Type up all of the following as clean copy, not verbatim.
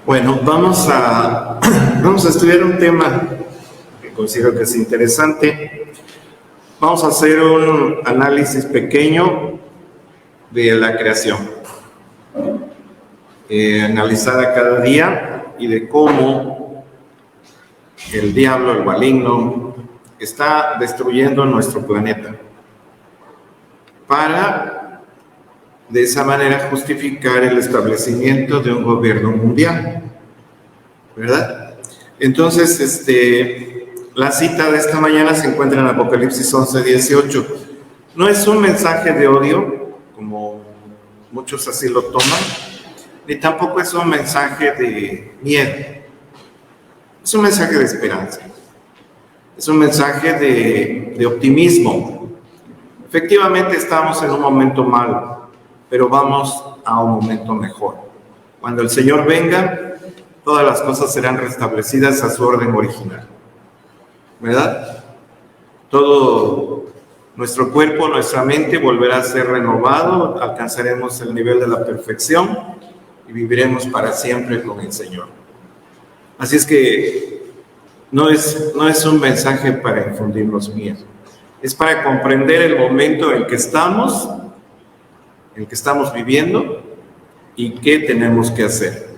Bueno, vamos a estudiar un tema que considero que es interesante. Vamos a hacer un análisis pequeño de la creación, analizada cada día, y de cómo el diablo, el maligno, está destruyendo nuestro planeta para de esa manera justificar el establecimiento de un gobierno mundial, ¿verdad? Entonces, la cita de esta mañana se encuentra en Apocalipsis 11:18. No es un mensaje de odio, como muchos así lo toman, ni tampoco es un mensaje de miedo. Es un mensaje de esperanza. Es un mensaje de optimismo. Efectivamente estamos en un momento malo, pero vamos a un momento mejor. Cuando el Señor venga, todas las cosas serán restablecidas a su orden original, ¿verdad? Todo nuestro cuerpo, nuestra mente volverá a ser renovado, alcanzaremos el nivel de la perfección y viviremos para siempre con el Señor. Así es que no es un mensaje para infundirnos miedo, es para comprender el momento en que estamos viviendo y qué tenemos que hacer.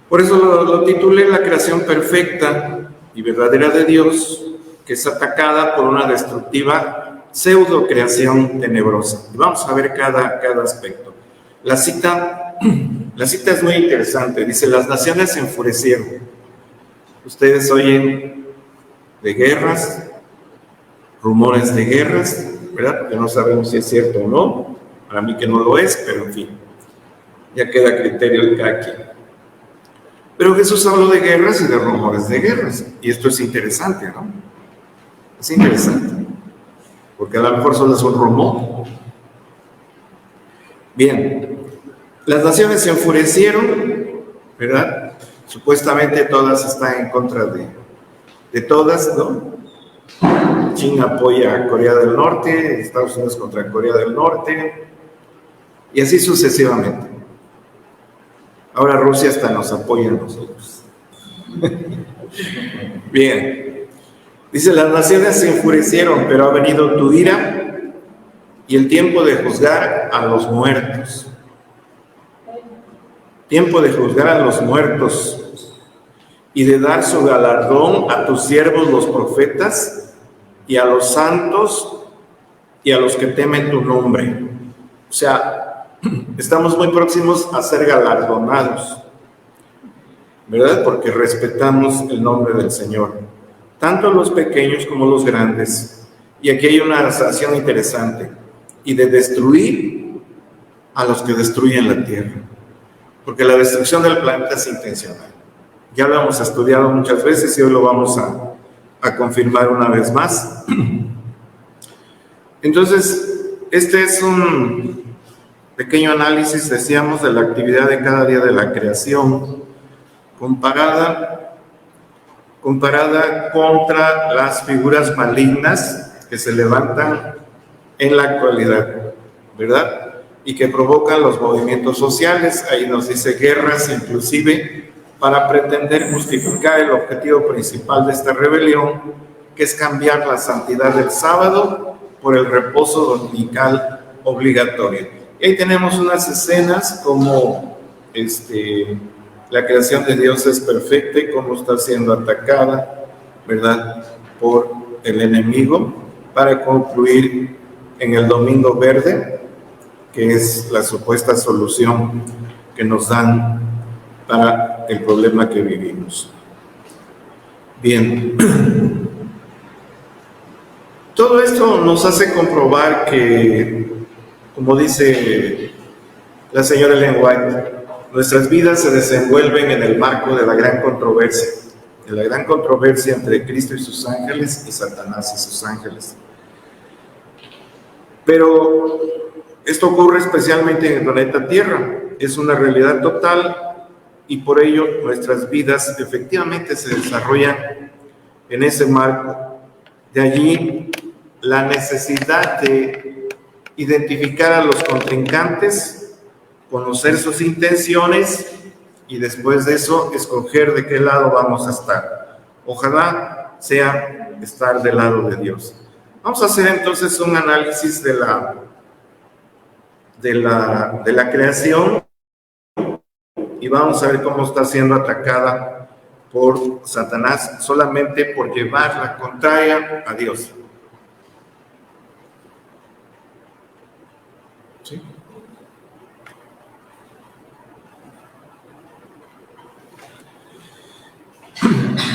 Por eso lo titulé La creación perfecta y verdadera de Dios, que es atacada por una destructiva pseudo creación tenebrosa. Y vamos a ver cada aspecto. La cita es muy interesante. Dice: las naciones se enfurecieron. Ustedes oyen de guerras, rumores de guerras, ¿verdad? Porque no sabemos si es cierto o no. Para mí que no lo es, pero en fin, ya queda a criterio de cada quien. Pero Jesús habló de guerras y de rumores de guerras. Y esto es interesante, ¿no? Es interesante. Porque a lo mejor solo es un rumor. Bien. Las naciones se enfurecieron, ¿verdad? Supuestamente todas están en contra de todas, ¿no? China apoya a Corea del Norte, Estados Unidos contra Corea del Norte, y así sucesivamente. Ahora Rusia hasta nos apoya a nosotros. Bien. Dice: las naciones se enfurecieron, pero ha venido tu ira y el tiempo de juzgar a los muertos. Tiempo de juzgar a los muertos y de dar su galardón a tus siervos los profetas y a los santos y a los que temen tu nombre. O sea, estamos muy próximos a ser galardonados, ¿verdad? Porque respetamos el nombre del Señor, tanto los pequeños como los grandes. Y aquí hay una sanción interesante: y de destruir a los que destruyen la tierra, porque la destrucción del planeta es intencional. Ya lo hemos estudiado muchas veces y hoy lo vamos a confirmar una vez más. Entonces, este es un pequeño análisis, decíamos, de la actividad de cada día de la creación, comparada contra las figuras malignas que se levantan en la actualidad, ¿verdad? Y que provocan los movimientos sociales. Ahí nos dice guerras, inclusive, para pretender justificar el objetivo principal de esta rebelión, que es cambiar la santidad del sábado por el reposo dominical obligatorio. Y ahí tenemos unas escenas como la creación de Dios es perfecta y cómo está siendo atacada, ¿verdad?, por el enemigo, para concluir en el domingo verde, que es la supuesta solución que nos dan para el problema que vivimos. Bien. Todo esto nos hace comprobar que, como dice la señora Ellen White, nuestras vidas se desenvuelven en el marco de la gran controversia entre Cristo y sus ángeles y Satanás y sus ángeles. Pero esto ocurre especialmente en el planeta Tierra, es una realidad total, y por ello nuestras vidas efectivamente se desarrollan en ese marco. De allí la necesidad de identificar a los contrincantes, conocer sus intenciones y después de eso escoger de qué lado vamos a estar. Ojalá sea estar del lado de Dios. Vamos a hacer entonces un análisis de la creación y vamos a ver cómo está siendo atacada por Satanás solamente por llevar la contraria a Dios. ¿Sí?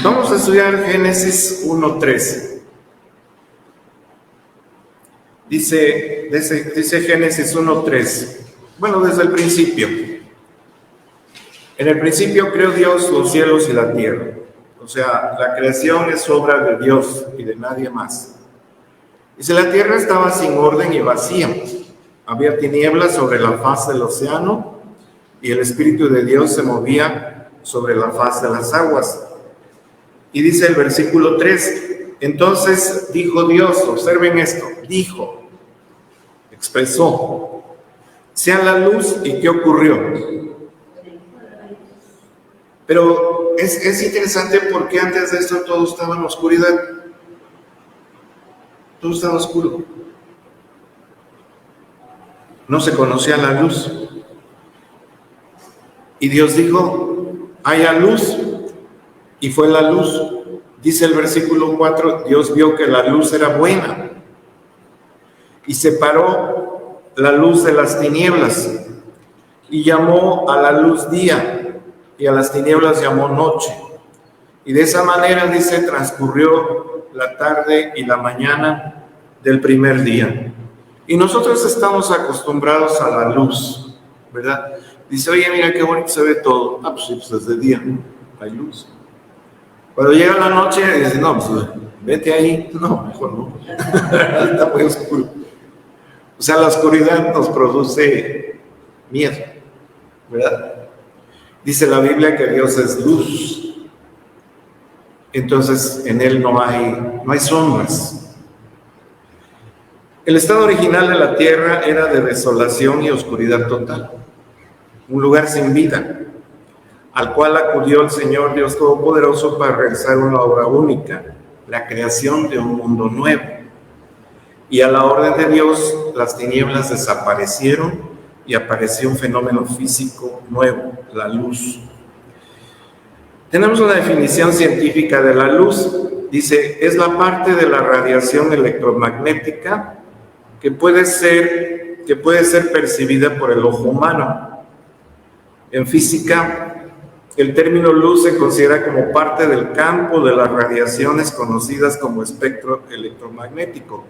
Vamos a estudiar Génesis 1:13. Dice Génesis 1:13. Bueno, desde el principio. En el principio creó Dios los cielos y la tierra. O sea, la creación es obra de Dios y de nadie más. Dice, la tierra estaba sin orden y vacía. Había tinieblas sobre la faz del océano y el Espíritu de Dios se movía sobre la faz de las aguas. Y dice el versículo 3, entonces dijo Dios, observen esto, dijo, expresó, sea la luz. ¿Y qué ocurrió? Pero es interesante porque antes de esto todo estaba en oscuridad. Todo estaba oscuro. No se conocía la luz. Y Dios dijo, haya luz. Y fue la luz. Dice el versículo 4, Dios vio que la luz era buena. Y separó la luz de las tinieblas. Y llamó a la luz día. Y a las tinieblas llamó noche. Y de esa manera, dice, transcurrió la tarde y la mañana del primer día. Y nosotros estamos acostumbrados a la luz, ¿verdad? Dice, oye, mira qué bonito se ve todo. Ah, pues sí, pues es de día, ¿no? Hay luz. Cuando llega la noche, dice, no, pues vete ahí. No, mejor no. Está muy oscuro. O sea, la oscuridad nos produce miedo, ¿verdad? Dice la Biblia que Dios es luz. Entonces, en Él no hay sombras. El estado original de la tierra era de desolación y oscuridad total. Un lugar sin vida, al cual acudió el Señor Dios Todopoderoso para realizar una obra única, la creación de un mundo nuevo. Y a la orden de Dios, las tinieblas desaparecieron y apareció un fenómeno físico nuevo, la luz. Tenemos una definición científica de la luz. Dice, es la parte de la radiación electromagnética que puede ser percibida por el ojo humano. En física, el término luz se considera como parte del campo de las radiaciones conocidas como espectro electromagnético,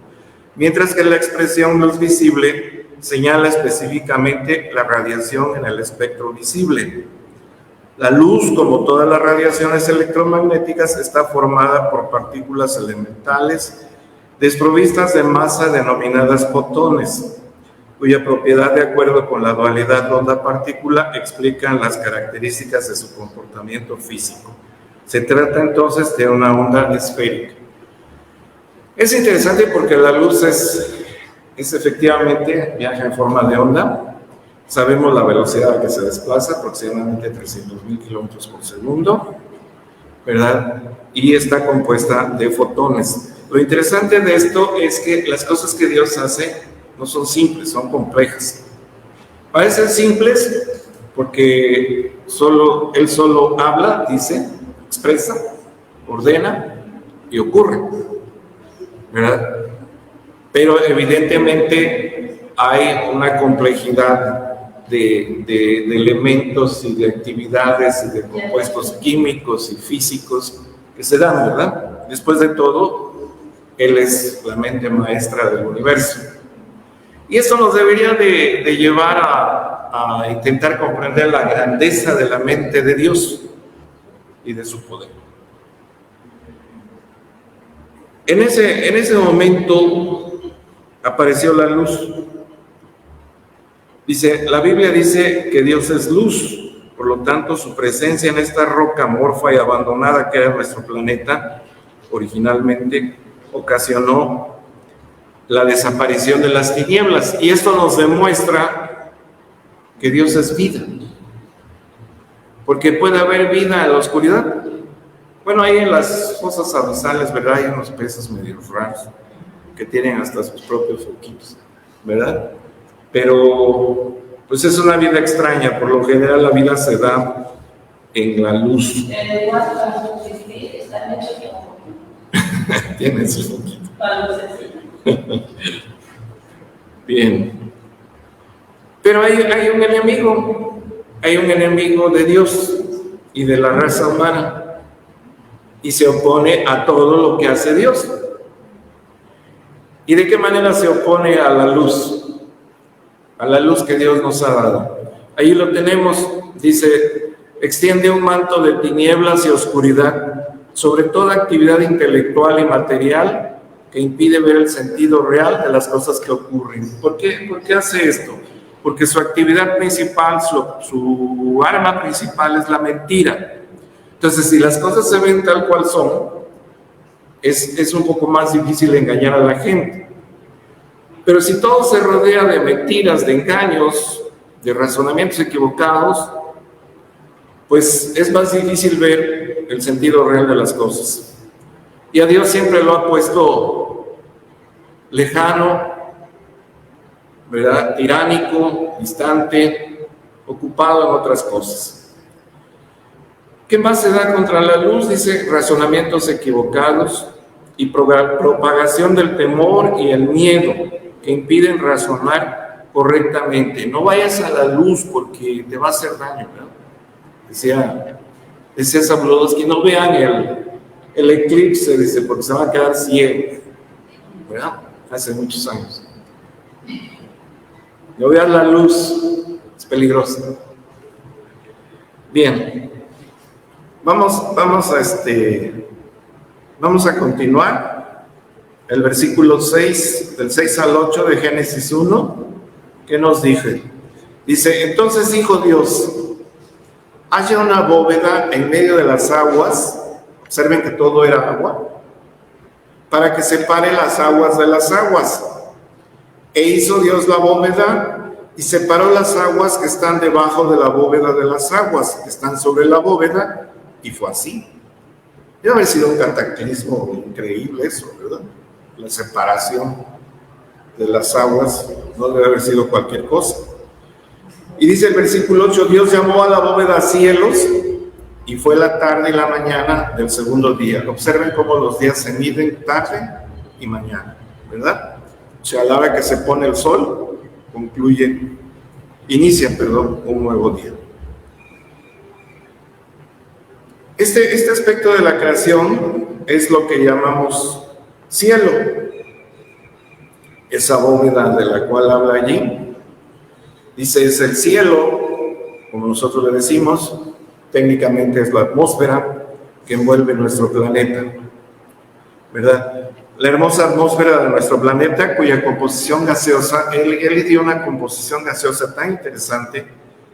mientras que la expresión luz visible señala específicamente la radiación en el espectro visible. La luz, como todas las radiaciones electromagnéticas, está formada por partículas elementales desprovistas de masa denominadas fotones, cuya propiedad, de acuerdo con la dualidad onda-partícula, explican las características de su comportamiento físico. Se trata entonces de una onda esférica. Es interesante porque la luz es efectivamente, viaja en forma de onda. Sabemos la velocidad a la que se desplaza, aproximadamente 300,000 kilómetros por segundo, ¿verdad? Y está compuesta de fotones. Lo interesante de esto es que las cosas que Dios hace no son simples, son complejas. Parecen simples porque Él solo habla, dice, expresa, ordena y ocurre, ¿verdad? Pero evidentemente hay una complejidad de elementos y de actividades y de compuestos químicos y físicos que se dan, ¿verdad? Después de todo, Él es la mente maestra del universo. Y eso nos debería de llevar a intentar comprender la grandeza de la mente de Dios y de su poder. En ese momento apareció la luz. Dice, la Biblia dice que Dios es luz, por lo tanto su presencia en esta roca amorfa y abandonada que era nuestro planeta, originalmente ocasionó la desaparición de las tinieblas, y esto nos demuestra que Dios es vida. porque puede haber vida en la oscuridad. Bueno, ahí en las fosas abisales, ¿verdad? Hay unos peces medio raros que tienen hasta sus propios foquitos, ¿verdad? Pero, pues es una vida extraña. Por lo general la vida se da en la luz. Tienen sus foquitos. Bien. Pero hay un enemigo de Dios y de la raza humana, y se opone a todo lo que hace Dios. ¿Y de qué manera se opone a la luz? A la luz que Dios nos ha dado. Ahí lo tenemos, dice, extiende un manto de tinieblas y oscuridad sobre toda actividad intelectual y material que impide ver el sentido real de las cosas que ocurren. ¿Por qué hace esto? Porque su actividad principal, su arma principal es la mentira. Entonces, si las cosas se ven tal cual son, es un poco más difícil engañar a la gente. Pero si todo se rodea de mentiras, de engaños, de razonamientos equivocados, pues es más difícil ver el sentido real de las cosas. Y a Dios siempre lo ha puesto lejano, ¿verdad? Tiránico, distante, ocupado en otras cosas. ¿Qué más se da contra la luz? Dice, razonamientos equivocados y propagación del temor y el miedo que impiden razonar correctamente. No vayas a la luz porque te va a hacer daño, ¿verdad? Decía Sabludowski, no vean el eclipse, dice, porque se van a quedar ciegos, ¿verdad? Hace muchos años. No vean la luz, es peligrosa. Bien. Vamos a continuar. El versículo 6, del 6 al 8 de Génesis 1, ¿qué nos dice? Dice, entonces dijo Dios, haya una bóveda en medio de las aguas, observen que todo era agua, para que separe las aguas de las aguas. E hizo Dios la bóveda y separó las aguas que están debajo de la bóveda de las aguas que están sobre la bóveda. Y fue así. Debe haber sido un cataclismo increíble eso, ¿verdad? La separación de las aguas no debe haber sido cualquier cosa. Y dice el versículo 8, Dios llamó a la bóveda cielos, y fue la tarde y la mañana del segundo día. Observen cómo los días se miden tarde y mañana, ¿verdad? O sea, a la hora que se pone el sol, inicia un nuevo día. Este aspecto de la creación es lo que llamamos cielo. Esa bóveda de la cual habla allí, dice, es el cielo, como nosotros le decimos, técnicamente es la atmósfera que envuelve nuestro planeta, ¿verdad? La hermosa atmósfera de nuestro planeta, cuya composición gaseosa, él le dio una composición gaseosa tan interesante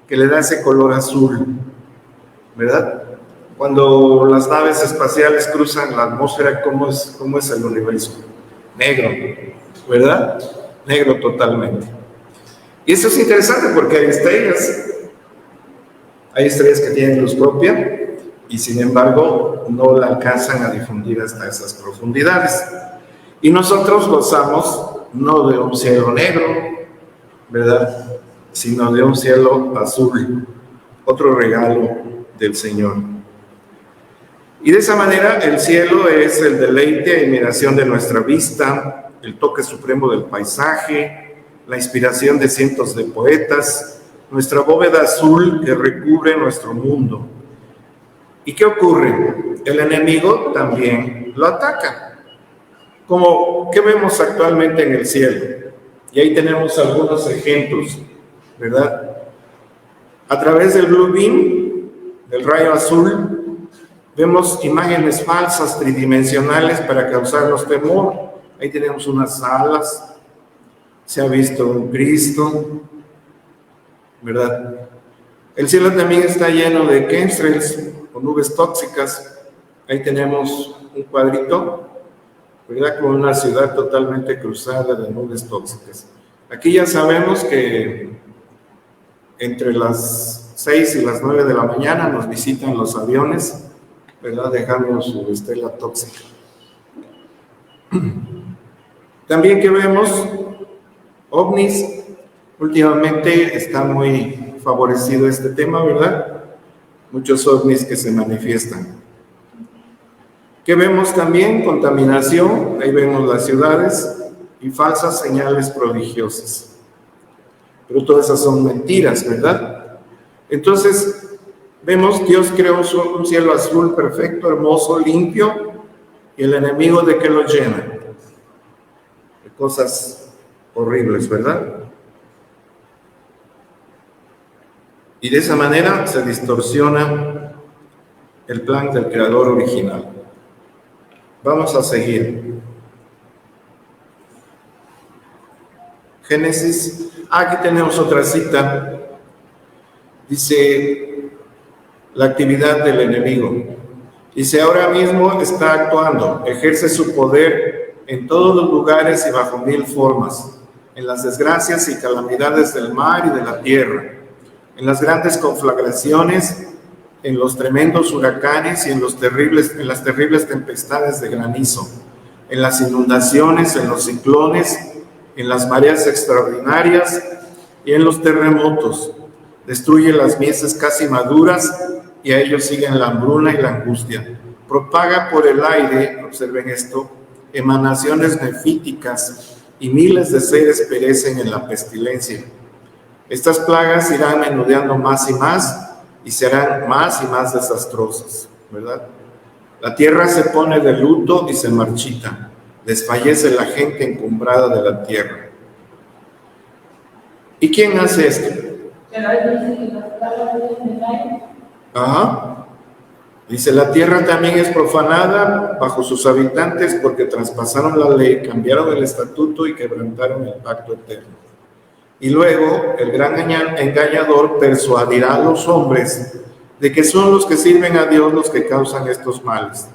que le da ese color azul, ¿verdad? Cuando las naves espaciales cruzan la atmósfera, ¿cómo es el universo? Negro, ¿verdad? Negro totalmente. Y eso es interesante porque hay estrellas que tienen luz propia y sin embargo no la alcanzan a difundir hasta esas profundidades. Y nosotros gozamos no de un cielo negro, ¿verdad? Sino de un cielo azul, otro regalo del Señor. Y de esa manera el cielo es el deleite y admiración de nuestra vista, el toque supremo del paisaje, la inspiración de cientos de poetas, nuestra bóveda azul que recubre nuestro mundo. ¿Y qué ocurre? El enemigo también lo ataca. Como, ¿qué vemos actualmente en el cielo? Y ahí tenemos algunos ejemplos, ¿verdad? A través del blue beam, del rayo azul, vemos imágenes falsas, tridimensionales para causarnos temor. Ahí tenemos unas alas, se ha visto un Cristo, ¿verdad? El cielo también está lleno de chemtrails o nubes tóxicas. Ahí tenemos un cuadrito, ¿verdad? Con una ciudad totalmente cruzada de nubes tóxicas. Aquí ya sabemos que entre las 6 y las 9 de la mañana nos visitan los aviones, ¿verdad? Dejando su estela tóxica. También que vemos ovnis, últimamente está muy favorecido este tema, ¿verdad? Muchos ovnis que se manifiestan. Que vemos también contaminación, ahí vemos las ciudades y falsas señales prodigiosas. Pero todas esas son mentiras, ¿verdad? Entonces, vemos Dios creó un cielo azul perfecto, hermoso, limpio, y el enemigo ¿de qué lo llena? De cosas horribles, ¿verdad? Y de esa manera se distorsiona el plan del creador original. Vamos a seguir. Génesis. Aquí tenemos otra cita. Dice la actividad del enemigo. Dice, ahora mismo está actuando, ejerce su poder en todos los lugares y bajo 1000 formas, en las desgracias y calamidades del mar y de la tierra, en las grandes conflagraciones, en los tremendos huracanes y en las terribles tempestades de granizo, en las inundaciones, en los ciclones, en las mareas extraordinarias y en los terremotos. Destruye las mieses casi maduras y a ellos siguen la hambruna y la angustia. Propaga por el aire, observen esto, emanaciones nefíticas y miles de seres perecen en la pestilencia. Estas plagas irán menudeando más y serán más y más desastrosas, ¿verdad? La tierra se pone de luto y se marchita. Desfallece la gente encumbrada de la tierra. ¿Y quién hace esto? Ajá. Dice, la tierra también es profanada bajo sus habitantes porque traspasaron la ley, cambiaron el estatuto y quebrantaron el pacto eterno. Y luego el gran engañador persuadirá a los hombres de que son los que sirven a Dios los que causan estos males.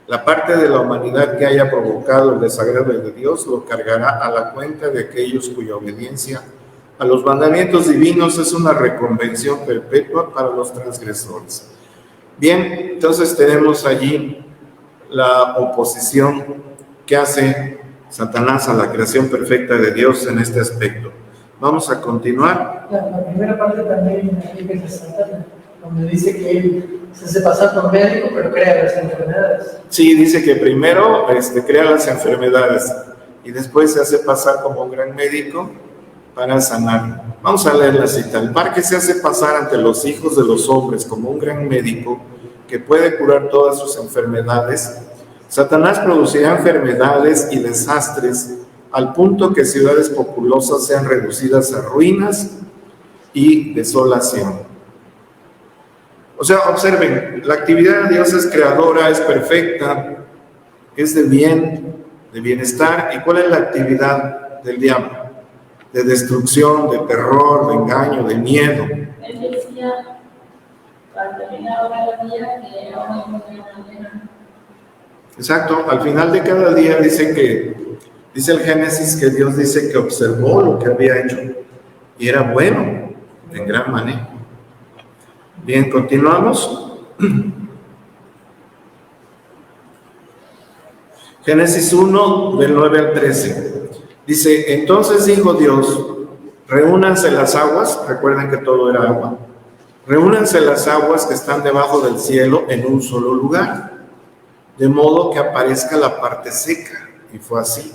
La parte de la humanidad que haya provocado el desagrado de Dios lo cargará a la cuenta de aquellos cuya obediencia a los mandamientos divinos es una reconvención perpetua para los transgresores. Bien, entonces tenemos allí la oposición que hace Satanás a la creación perfecta de Dios en este aspecto. Vamos a continuar. La primera parte también es Satanás, donde dice que él se hace pasar por médico, pero crea las enfermedades. Sí, dice que primero crea las enfermedades y después se hace pasar como un gran médico para sanar. Vamos a leer la cita. El par que se hace pasar ante los hijos de los hombres como un gran médico que puede curar todas sus enfermedades, Satanás producirá enfermedades y desastres al punto que ciudades populosas sean reducidas a ruinas y desolación. O sea, observen, la actividad de Dios es creadora, es perfecta, es de bien, de bienestar. ¿Y cuál es la actividad del diablo? De destrucción, de terror, de engaño, de miedo. Él decía, al terminar ahora el día, que ahora no voy a manera. Exacto, al final de cada día dice el Génesis que Dios dice que observó lo que había hecho y era bueno en gran manera. Bien, continuamos. Génesis 1, del 9 al 13. Dice, entonces dijo Dios, reúnanse las aguas, recuerden que todo era agua, reúnanse las aguas que están debajo del cielo en un solo lugar, de modo que aparezca la parte seca. Y fue así.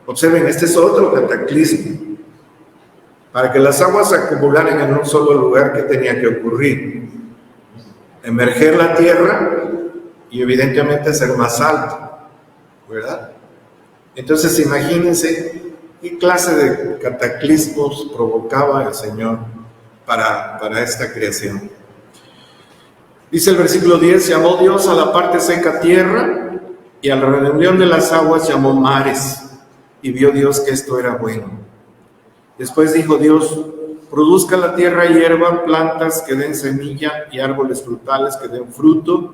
Observen, este es otro cataclismo. Para que las aguas se acumularan en un solo lugar, ¿qué tenía que ocurrir? Emerger la tierra y evidentemente ser más alto, ¿verdad? Entonces imagínense qué clase de cataclismos provocaba el Señor para esta creación. Dice el versículo 10, llamó Dios a la parte seca tierra y a la reunión de las aguas llamó mares, y vio Dios que esto era bueno. Después dijo Dios, produzca la tierra hierba, plantas que den semilla y árboles frutales que den fruto,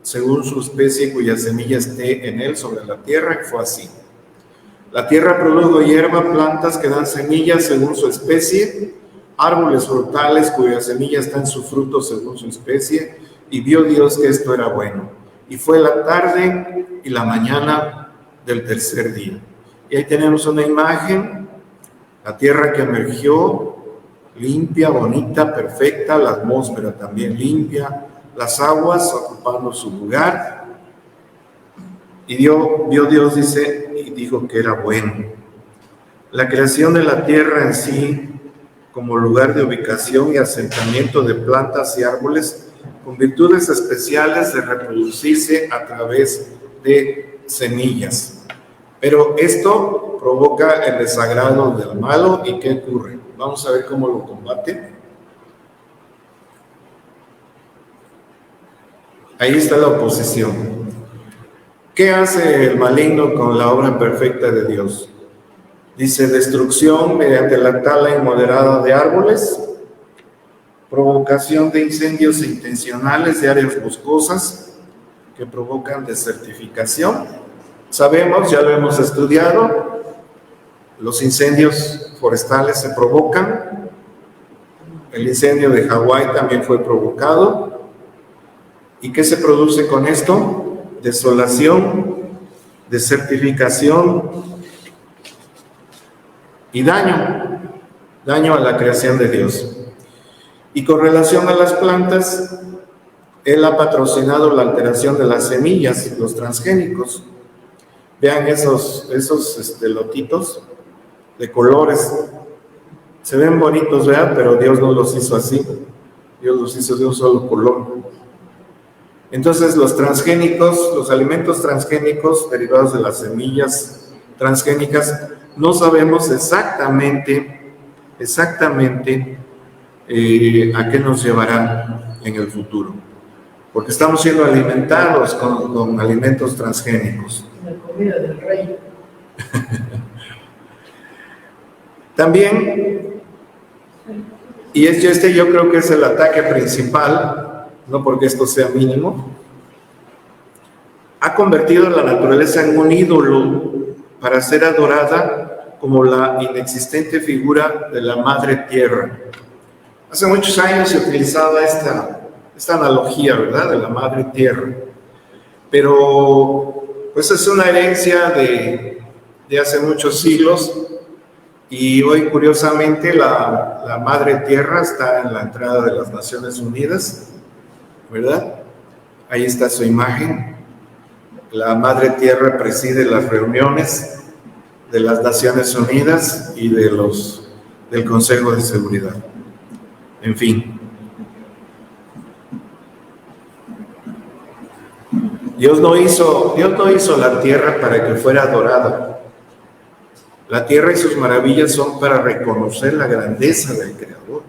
según su especie cuya semilla esté en él sobre la tierra, y fue así. La tierra produjo hierba, plantas que dan semillas según su especie, árboles frutales cuya semilla está en su fruto según su especie, y vio Dios que esto era bueno. Y fue la tarde y la mañana del tercer día. Y ahí tenemos una imagen, la tierra que emergió, limpia, bonita, perfecta, la atmósfera también limpia, las aguas ocupando su lugar. Y vio Dios, dice, y dijo que era bueno. La creación de la tierra en sí, como lugar de ubicación y asentamiento de plantas y árboles, con virtudes especiales de reproducirse a través de semillas. Pero esto provoca el desagrado del malo. ¿Y qué ocurre? Vamos a ver cómo lo combate. Ahí está la oposición. ¿Qué hace el maligno con la obra perfecta de Dios? Dice: destrucción mediante la tala inmoderada de árboles, provocación de incendios intencionales de áreas boscosas que provocan desertificación. Sabemos, ya lo hemos estudiado, los incendios forestales se provocan. El incendio de Hawái también fue provocado. ¿Y qué se produce con esto? Desolación, desertificación y daño a la creación de Dios. Y con relación a las plantas, Él ha patrocinado la alteración de las semillas, los transgénicos. Vean esos lotitos de colores. Se ven bonitos, ¿verdad? Pero Dios no los hizo así. Dios los hizo de un solo color. Entonces los transgénicos, los alimentos transgénicos derivados de las semillas transgénicas, no sabemos exactamente a qué nos llevarán en el futuro, porque estamos siendo alimentados con alimentos transgénicos. La comida del rey. También, y yo creo que es el ataque principal, no porque esto sea mínimo, ha convertido la naturaleza en un ídolo para ser adorada como la inexistente figura de la madre tierra. Hace muchos años se utilizaba esta analogía, ¿verdad?, de la madre tierra. Pero pues es una herencia de hace muchos siglos, y hoy curiosamente la madre tierra está en la entrada de las Naciones Unidas, ¿verdad? Ahí está su imagen. La madre tierra preside las reuniones de las Naciones Unidas y del Consejo de Seguridad. En fin. Dios no hizo la tierra para que fuera adorada. La tierra y sus maravillas son para reconocer la grandeza del Creador.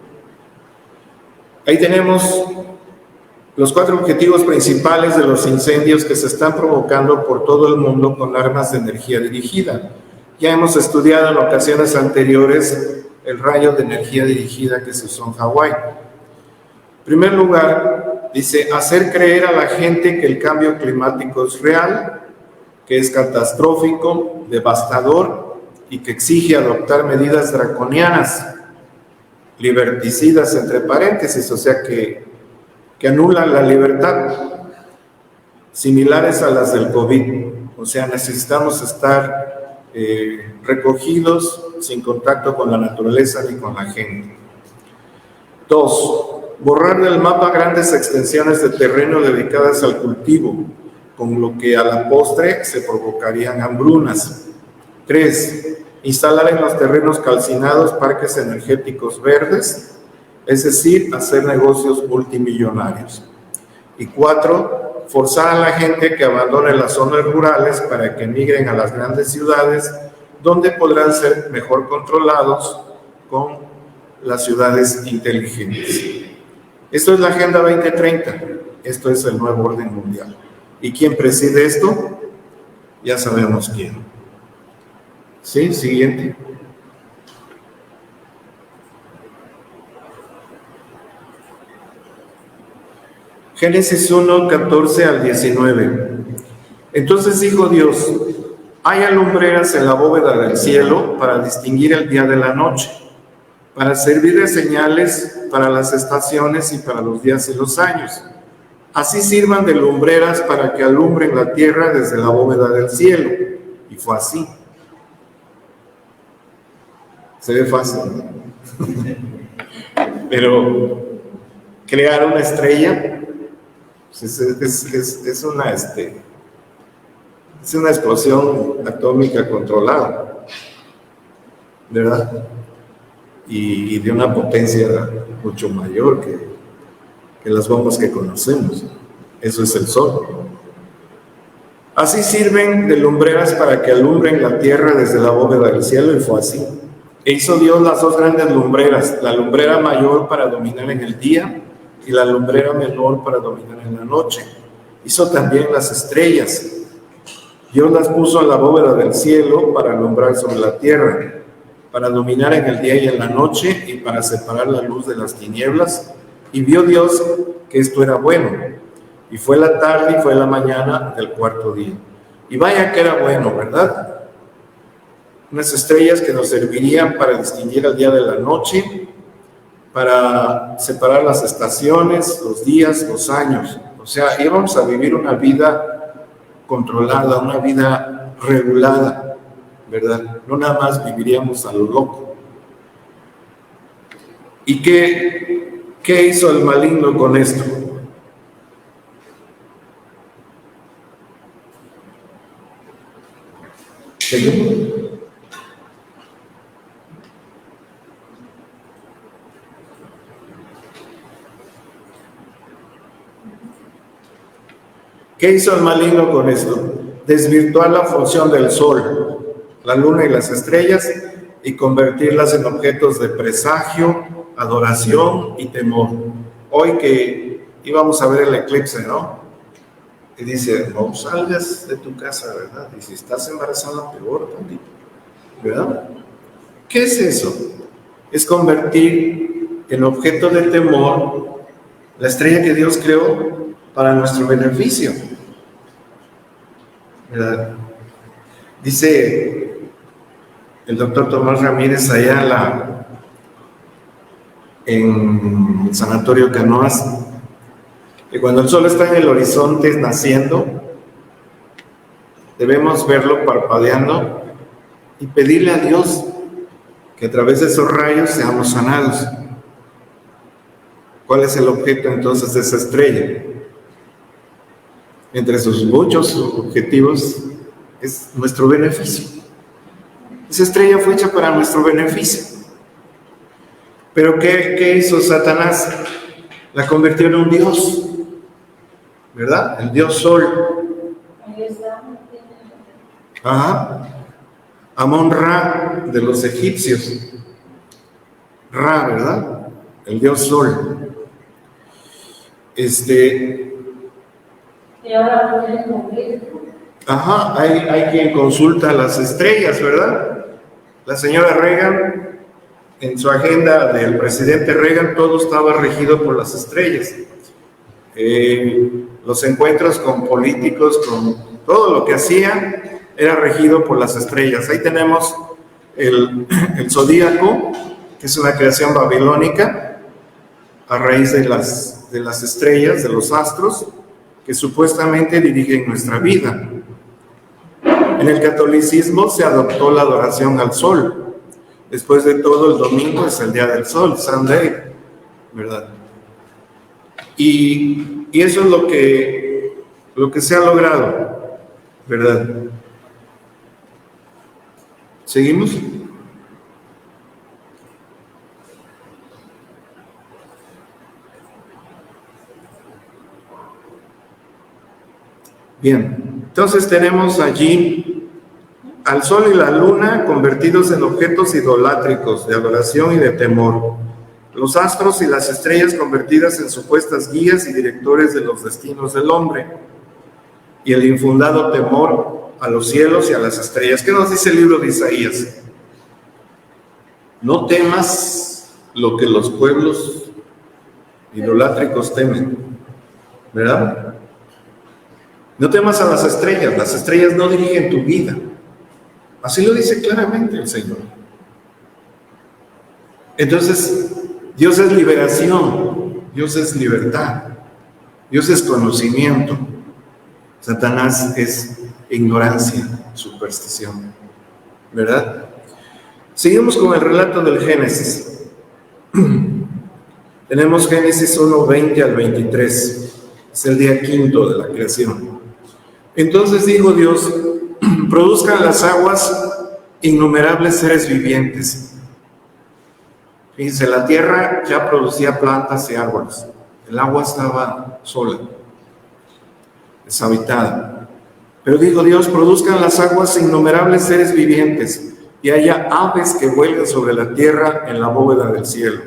Ahí tenemos los 4 objetivos principales de los incendios que se están provocando por todo el mundo con armas de energía dirigida. Ya hemos estudiado en ocasiones anteriores el rayo de energía dirigida que se usó en Hawái. En primer lugar, dice: hacer creer a la gente que el cambio climático es real, que es catastrófico, devastador y que exige adoptar medidas draconianas, liberticidas entre paréntesis, o sea que anulan la libertad, similares a las del COVID. O sea, necesitamos estar recogidos, sin contacto con la naturaleza ni con la gente. 2. Borrar del mapa grandes extensiones de terreno dedicadas al cultivo, con lo que a la postre se provocarían hambrunas. 3. Instalar en los terrenos calcinados parques energéticos verdes, es decir, hacer negocios multimillonarios. Y 4, forzar a la gente que abandone las zonas rurales para que migren a las grandes ciudades, donde podrán ser mejor controlados con las ciudades inteligentes. Esto es la Agenda 2030, esto es el nuevo orden mundial. ¿Y quién preside esto? Ya sabemos quién. Sí, siguiente. Génesis 1, 14 al 19. Entonces dijo Dios: haya lumbreras en la bóveda del cielo para distinguir el día de la noche, para servir de señales para las estaciones y para los días y los años. Así sirvan de lumbreras para que alumbren la tierra desde la bóveda del cielo. Y fue así. Se ve fácil, ¿no? Pero crear una estrella pues es una explosión atómica controlada, ¿verdad? Y de una potencia mucho mayor que las bombas que conocemos. Eso es el sol. Así sirven de lumbreras para que alumbren la tierra desde la bóveda del cielo, y fue así. E hizo Dios las dos grandes lumbreras, la lumbrera mayor para dominar en el día y la lumbrera menor para dominar en la noche. Hizo también las estrellas. Dios las puso en la bóveda del cielo para alumbrar sobre la tierra, para dominar en el día y en la noche, y para separar la luz de las tinieblas. Y vio Dios que esto era bueno. Y fue la tarde y fue la mañana del cuarto día. Y vaya que era bueno, ¿verdad? Unas estrellas que nos servirían para distinguir el día de la noche, para separar las estaciones, los días, los años. O sea, íbamos a vivir una vida controlada, una vida regulada, ¿verdad? No nada más viviríamos a lo loco. ¿Y qué hizo el maligno con esto? ¿Seguimos? ¿Qué hizo el maligno con esto? Desvirtuar la función del sol, la luna y las estrellas, y convertirlas en objetos de presagio, adoración y temor. Hoy que íbamos a ver el eclipse, ¿no? Y dice, no salgas de tu casa, ¿verdad? Y si estás embarazada, peor tantito, ¿verdad? ¿Qué es eso? Es convertir en objeto de temor la estrella que Dios creó para nuestro beneficio, ¿verdad? Dice el doctor Tomás Ramírez allá en el Sanatorio Canoas, que cuando el sol está en el horizonte naciendo, debemos verlo parpadeando y pedirle a Dios que a través de esos rayos seamos sanados. ¿Cuál es el objeto entonces de esa estrella? Entre sus muchos objetivos es nuestro beneficio. Esa estrella fue hecha para nuestro beneficio. Pero ¿qué hizo Satanás? La convirtió en un dios, ¿verdad? El dios Sol. Ajá. Amón-Ra de los egipcios. Ra, ¿verdad? El dios Sol. Y ahora pueden cumplir. Ajá, hay quien consulta las estrellas, ¿verdad? La señora Reagan, en su agenda del presidente Reagan, todo estaba regido por las estrellas. Los encuentros con políticos, con todo lo que hacía, era regido por las estrellas. Ahí tenemos el zodíaco, que es una creación babilónica, a raíz de las estrellas, de los astros, que supuestamente dirigen nuestra vida. En el catolicismo se adoptó la adoración al sol. Después de todo, el domingo es el día del sol, Sunday, ¿verdad? Y eso es lo que se ha logrado, ¿verdad? ¿Seguimos? Bien, entonces tenemos allí al sol y la luna convertidos en objetos idolátricos de adoración y de temor. Los astros y las estrellas convertidas en supuestas guías y directores de los destinos del hombre. Y el infundado temor a los cielos y a las estrellas. ¿Qué nos dice el libro de Isaías? No temas lo que los pueblos idolátricos temen, ¿verdad? No temas a las estrellas no dirigen tu vida. Así lo dice claramente el Señor. Entonces, Dios es liberación, Dios es libertad, Dios es conocimiento. Satanás es ignorancia, superstición, ¿verdad? Seguimos con el relato del Génesis. Tenemos Génesis 1, 20 al 23. Es el día quinto de la creación. Entonces dijo Dios: produzcan las aguas innumerables seres vivientes. Fíjense, la tierra ya producía plantas y árboles. El agua estaba sola, deshabitada. Pero dijo Dios: produzcan las aguas innumerables seres vivientes, y haya aves que vuelen sobre la tierra en la bóveda del cielo.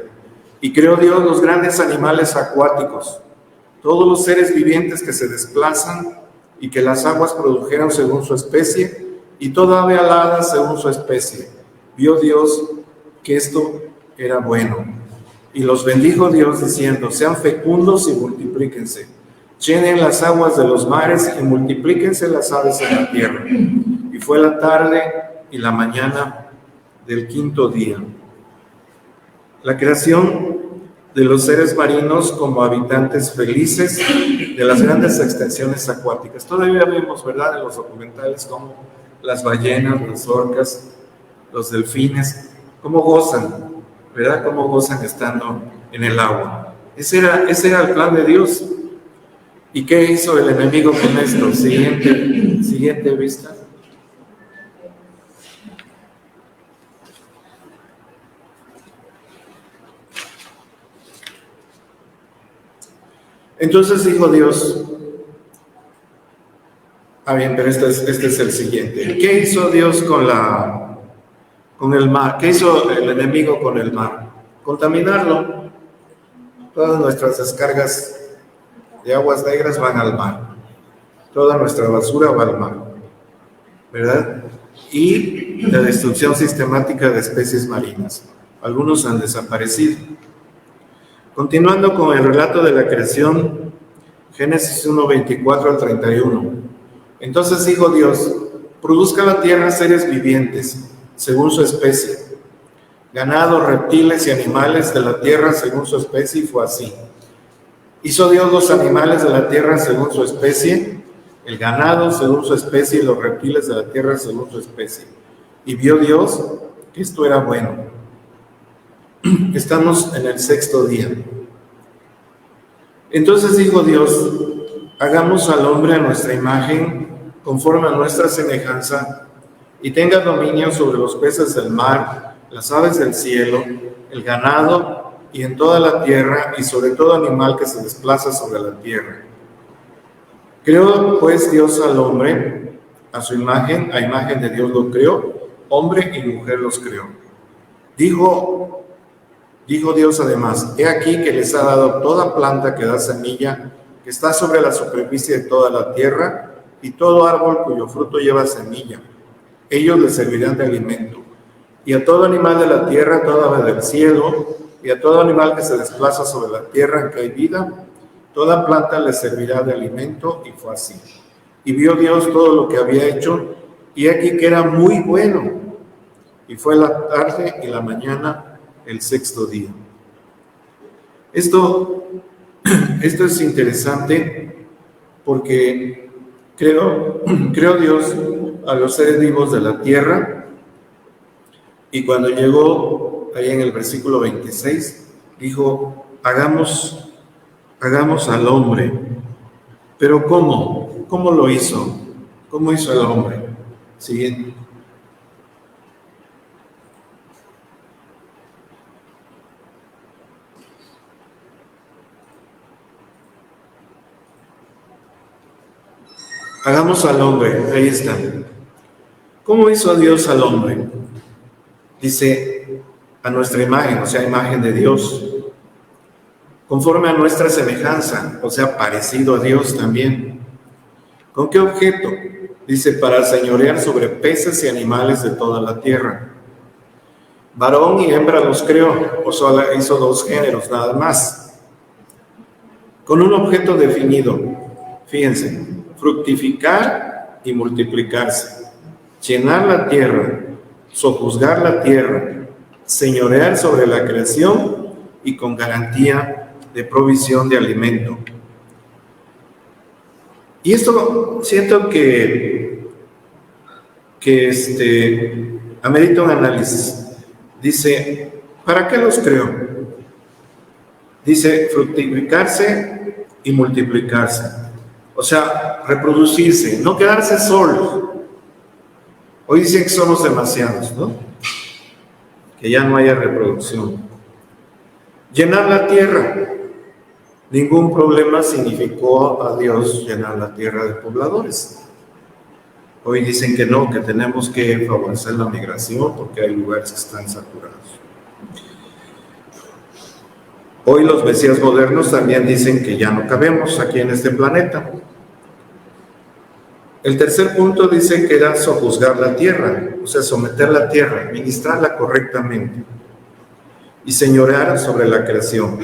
Y creó Dios los grandes animales acuáticos, todos los seres vivientes que se desplazan y que las aguas produjeran según su especie, y toda ave alada según su especie. Vio Dios que esto era bueno. Y los bendijo Dios diciendo: sean fecundos y multiplíquense, llenen las aguas de los mares y multiplíquense las aves en la tierra. Y fue la tarde y la mañana del quinto día. La creación de los seres marinos como habitantes felices de las grandes extensiones acuáticas. Todavía vemos, ¿verdad?, en los documentales como las ballenas, las orcas, los delfines, cómo gozan, ¿verdad?, cómo gozan estando en el agua. Ese era el plan de Dios. ¿Y qué hizo el enemigo con esto? Siguiente vista. Entonces dijo Dios, bien, pero este es el siguiente. ¿Qué hizo Dios con el mar? ¿Qué hizo el enemigo con el mar? Contaminarlo. Todas nuestras descargas de aguas negras van al mar. Toda nuestra basura va al mar, ¿verdad? Y la destrucción sistemática de especies marinas. Algunos han desaparecido. Continuando con el relato de la creación, Génesis 1, 24 al 31. Entonces dijo Dios: produzca la tierra seres vivientes, según su especie, ganado, reptiles y animales de la tierra según su especie, y fue así. Hizo Dios los animales de la tierra según su especie, el ganado según su especie y los reptiles de la tierra según su especie. Y vio Dios que esto era bueno. Estamos en el sexto día. Entonces dijo Dios: hagamos al hombre a nuestra imagen, conforme a nuestra semejanza, y tenga dominio sobre los peces del mar, las aves del cielo, el ganado, y en toda la tierra, y sobre todo animal que se desplaza sobre la tierra. Creó pues Dios al hombre, a su imagen, a imagen de Dios lo creó, hombre y mujer los creó. Dijo Dios además: he aquí que les ha dado toda planta que da semilla, que está sobre la superficie de toda la tierra, y todo árbol cuyo fruto lleva semilla. Ellos les servirán de alimento. Y a todo animal de la tierra, toda ave del cielo, y a todo animal que se desplaza sobre la tierra en que hay vida, toda planta les servirá de alimento. Y fue así. Y vio Dios todo lo que había hecho, y aquí que era muy bueno. Y fue la tarde y la mañana, el sexto día. Esto es interesante porque creó Dios a los seres vivos de la tierra, y cuando llegó ahí en el versículo 26 dijo: hagamos al hombre. Pero ¿cómo lo hizo? ¿Cómo hizo al hombre? Siguiente. Hagamos al hombre, ahí está. ¿Cómo hizo Dios al hombre? Dice: a nuestra imagen, o sea, imagen de Dios, conforme a nuestra semejanza, o sea, parecido a Dios también. ¿Con qué objeto? Dice: para señorear sobre peces y animales de toda la tierra. Varón y hembra los creó, o solo hizo dos géneros, nada más. Con un objeto definido, fíjense: fructificar y multiplicarse, llenar la tierra, sojuzgar la tierra, señorear sobre la creación y con garantía de provisión de alimento. Y esto siento que amerita un análisis. Dice, ¿para qué los creó? Dice, fructificarse y multiplicarse. O sea, reproducirse, no quedarse solos. Hoy dicen que somos demasiados, ¿no? Que ya no haya reproducción. Llenar la tierra. Ningún problema significó a Dios llenar la tierra de pobladores. Hoy dicen que no, que tenemos que favorecer la migración porque hay lugares que están saturados. Hoy los mesías modernos también dicen que ya no cabemos aquí en este planeta. El tercer punto dice que era sojuzgar la tierra, o sea, someter la tierra, administrarla correctamente y señorear sobre la creación.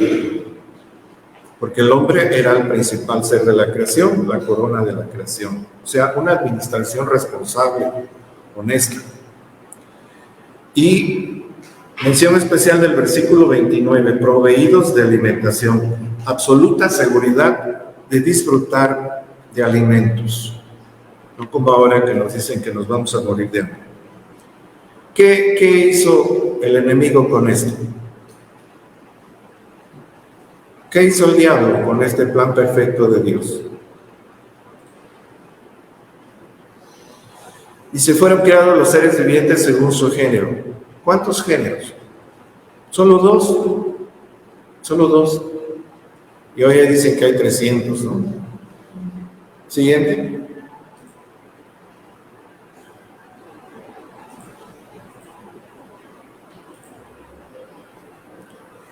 Porque el hombre era el principal ser de la creación, la corona de la creación. O sea, una administración responsable, honesta. Y mención especial del versículo 29, proveídos de alimentación, absoluta seguridad de disfrutar de alimentos. No como ahora que nos dicen que nos vamos a morir de hambre. ¿Qué hizo el enemigo con esto? ¿Qué hizo el diablo con este plan perfecto de Dios? Y se fueron creados los seres vivientes según su género. ¿Cuántos géneros? Solo dos. Y hoy dicen que hay 300, ¿no? Siguiente.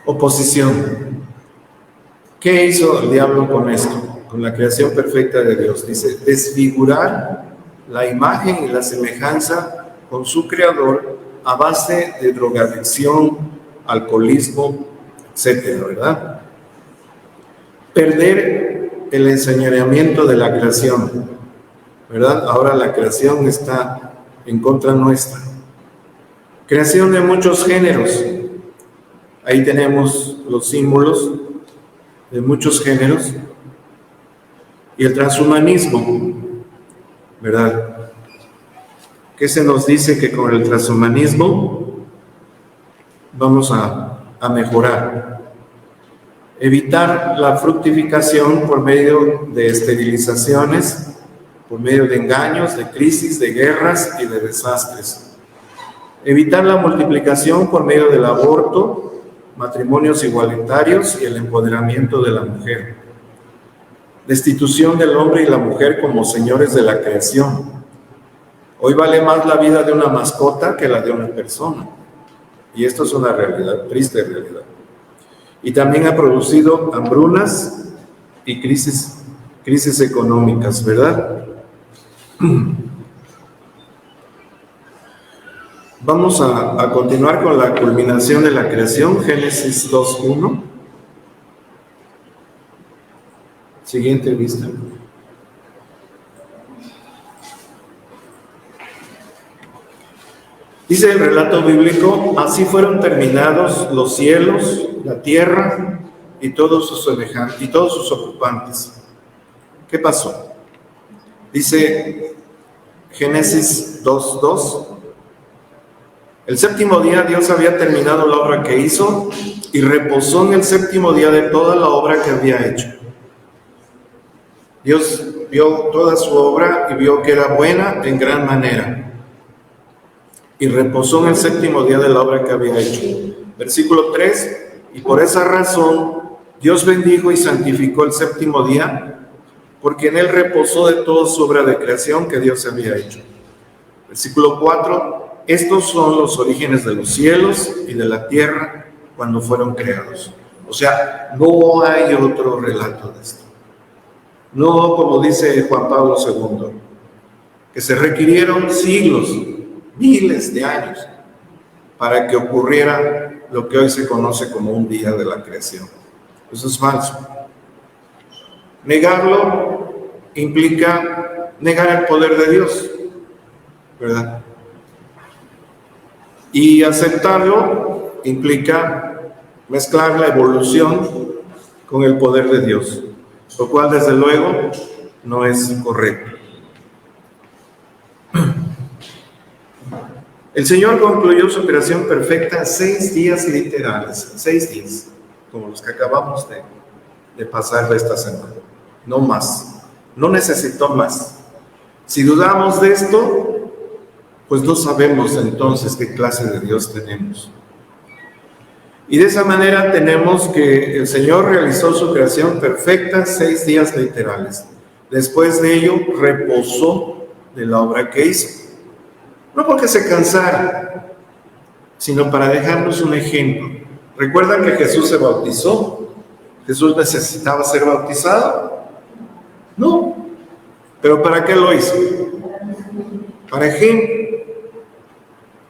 Oposición. ¿Qué hizo el diablo con esto? Con la creación perfecta de Dios. Dice, desfigurar la imagen y la semejanza con su creador a base de drogadicción, alcoholismo, etcétera, ¿verdad? Perder el enseñoreamiento de la creación, ¿verdad? Ahora la creación está en contra nuestra. Creación de muchos géneros. Ahí tenemos los símbolos de muchos géneros. Y el transhumanismo, ¿verdad? ¿Qué se nos dice? Que con el transhumanismo vamos a mejorar. Evitar la fructificación por medio de esterilizaciones, por medio de engaños, de crisis, de guerras y de desastres. Evitar la multiplicación por medio del aborto, matrimonios igualitarios y el empoderamiento de la mujer. Destitución del hombre y la mujer como señores de la creación. Hoy vale más la vida de una mascota que la de una persona. Y esto es una realidad, triste realidad. Y también ha producido hambrunas y crisis económicas, ¿verdad? Vamos a continuar con la culminación de la creación, Génesis 2:1. Siguiente vista. Dice el relato bíblico, así fueron terminados los cielos, la tierra y todos sus semejantes y todos sus ocupantes. ¿Qué pasó? Dice Génesis 2:2. El séptimo día Dios había terminado la obra que hizo y reposó en el séptimo día de toda la obra que había hecho. Dios vio toda su obra y vio que era buena en gran manera. Y reposó en el séptimo día de la obra que había hecho. Versículo 3, y por esa razón Dios bendijo y santificó el séptimo día, porque en él reposó de toda su obra de creación que Dios había hecho. Versículo 4, estos son los orígenes de los cielos y de la tierra cuando fueron creados. O sea, no hay otro relato de esto. No como dice Juan Pablo II, que se requirieron siglos, miles de años, para que ocurriera lo que hoy se conoce como un día de la creación. Eso es falso. Negarlo implica negar el poder de Dios, ¿verdad? Y aceptarlo implica mezclar la evolución con el poder de Dios, lo cual desde luego no es correcto. El Señor concluyó su creación perfecta en 6 días literales, 6 días, como los que acabamos de pasar de esta semana, no más, no necesitó más. Si dudamos de esto, pues no sabemos entonces qué clase de Dios tenemos. Y de esa manera tenemos que el Señor realizó su creación perfecta 6 días literales. Después de ello, reposó de la obra que hizo. No porque se cansara, sino para dejarnos un ejemplo. ¿Recuerdan que Jesús se bautizó? ¿Jesús necesitaba ser bautizado? No. ¿Pero para qué lo hizo? Para ejemplo.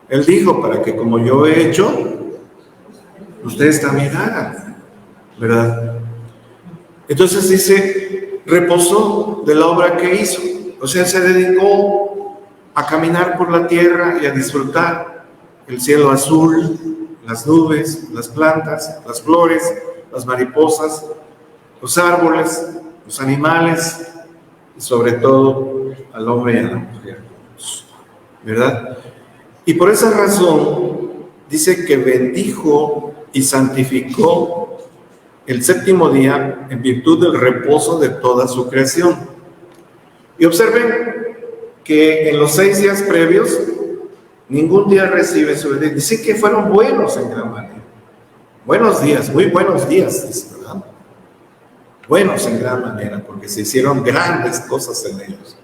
Él dijo, para que como yo he hecho, ustedes también hagan, ¿verdad? Entonces dice, reposó de la obra que hizo. O sea, se dedicó a caminar por la tierra y a disfrutar el cielo azul, las nubes, las plantas, las flores, las mariposas, los árboles, los animales y sobre todo al hombre y a la mujer, ¿verdad? Y por esa razón dice que bendijo y santificó el 7º día en virtud del reposo de toda su creación. Y observen que en los 6 días previos ningún día recibe su bendición. Dice que fueron buenos en gran manera. Buenos días, muy buenos días, dice, ¿verdad? Buenos en gran manera, porque se hicieron grandes cosas en ellos.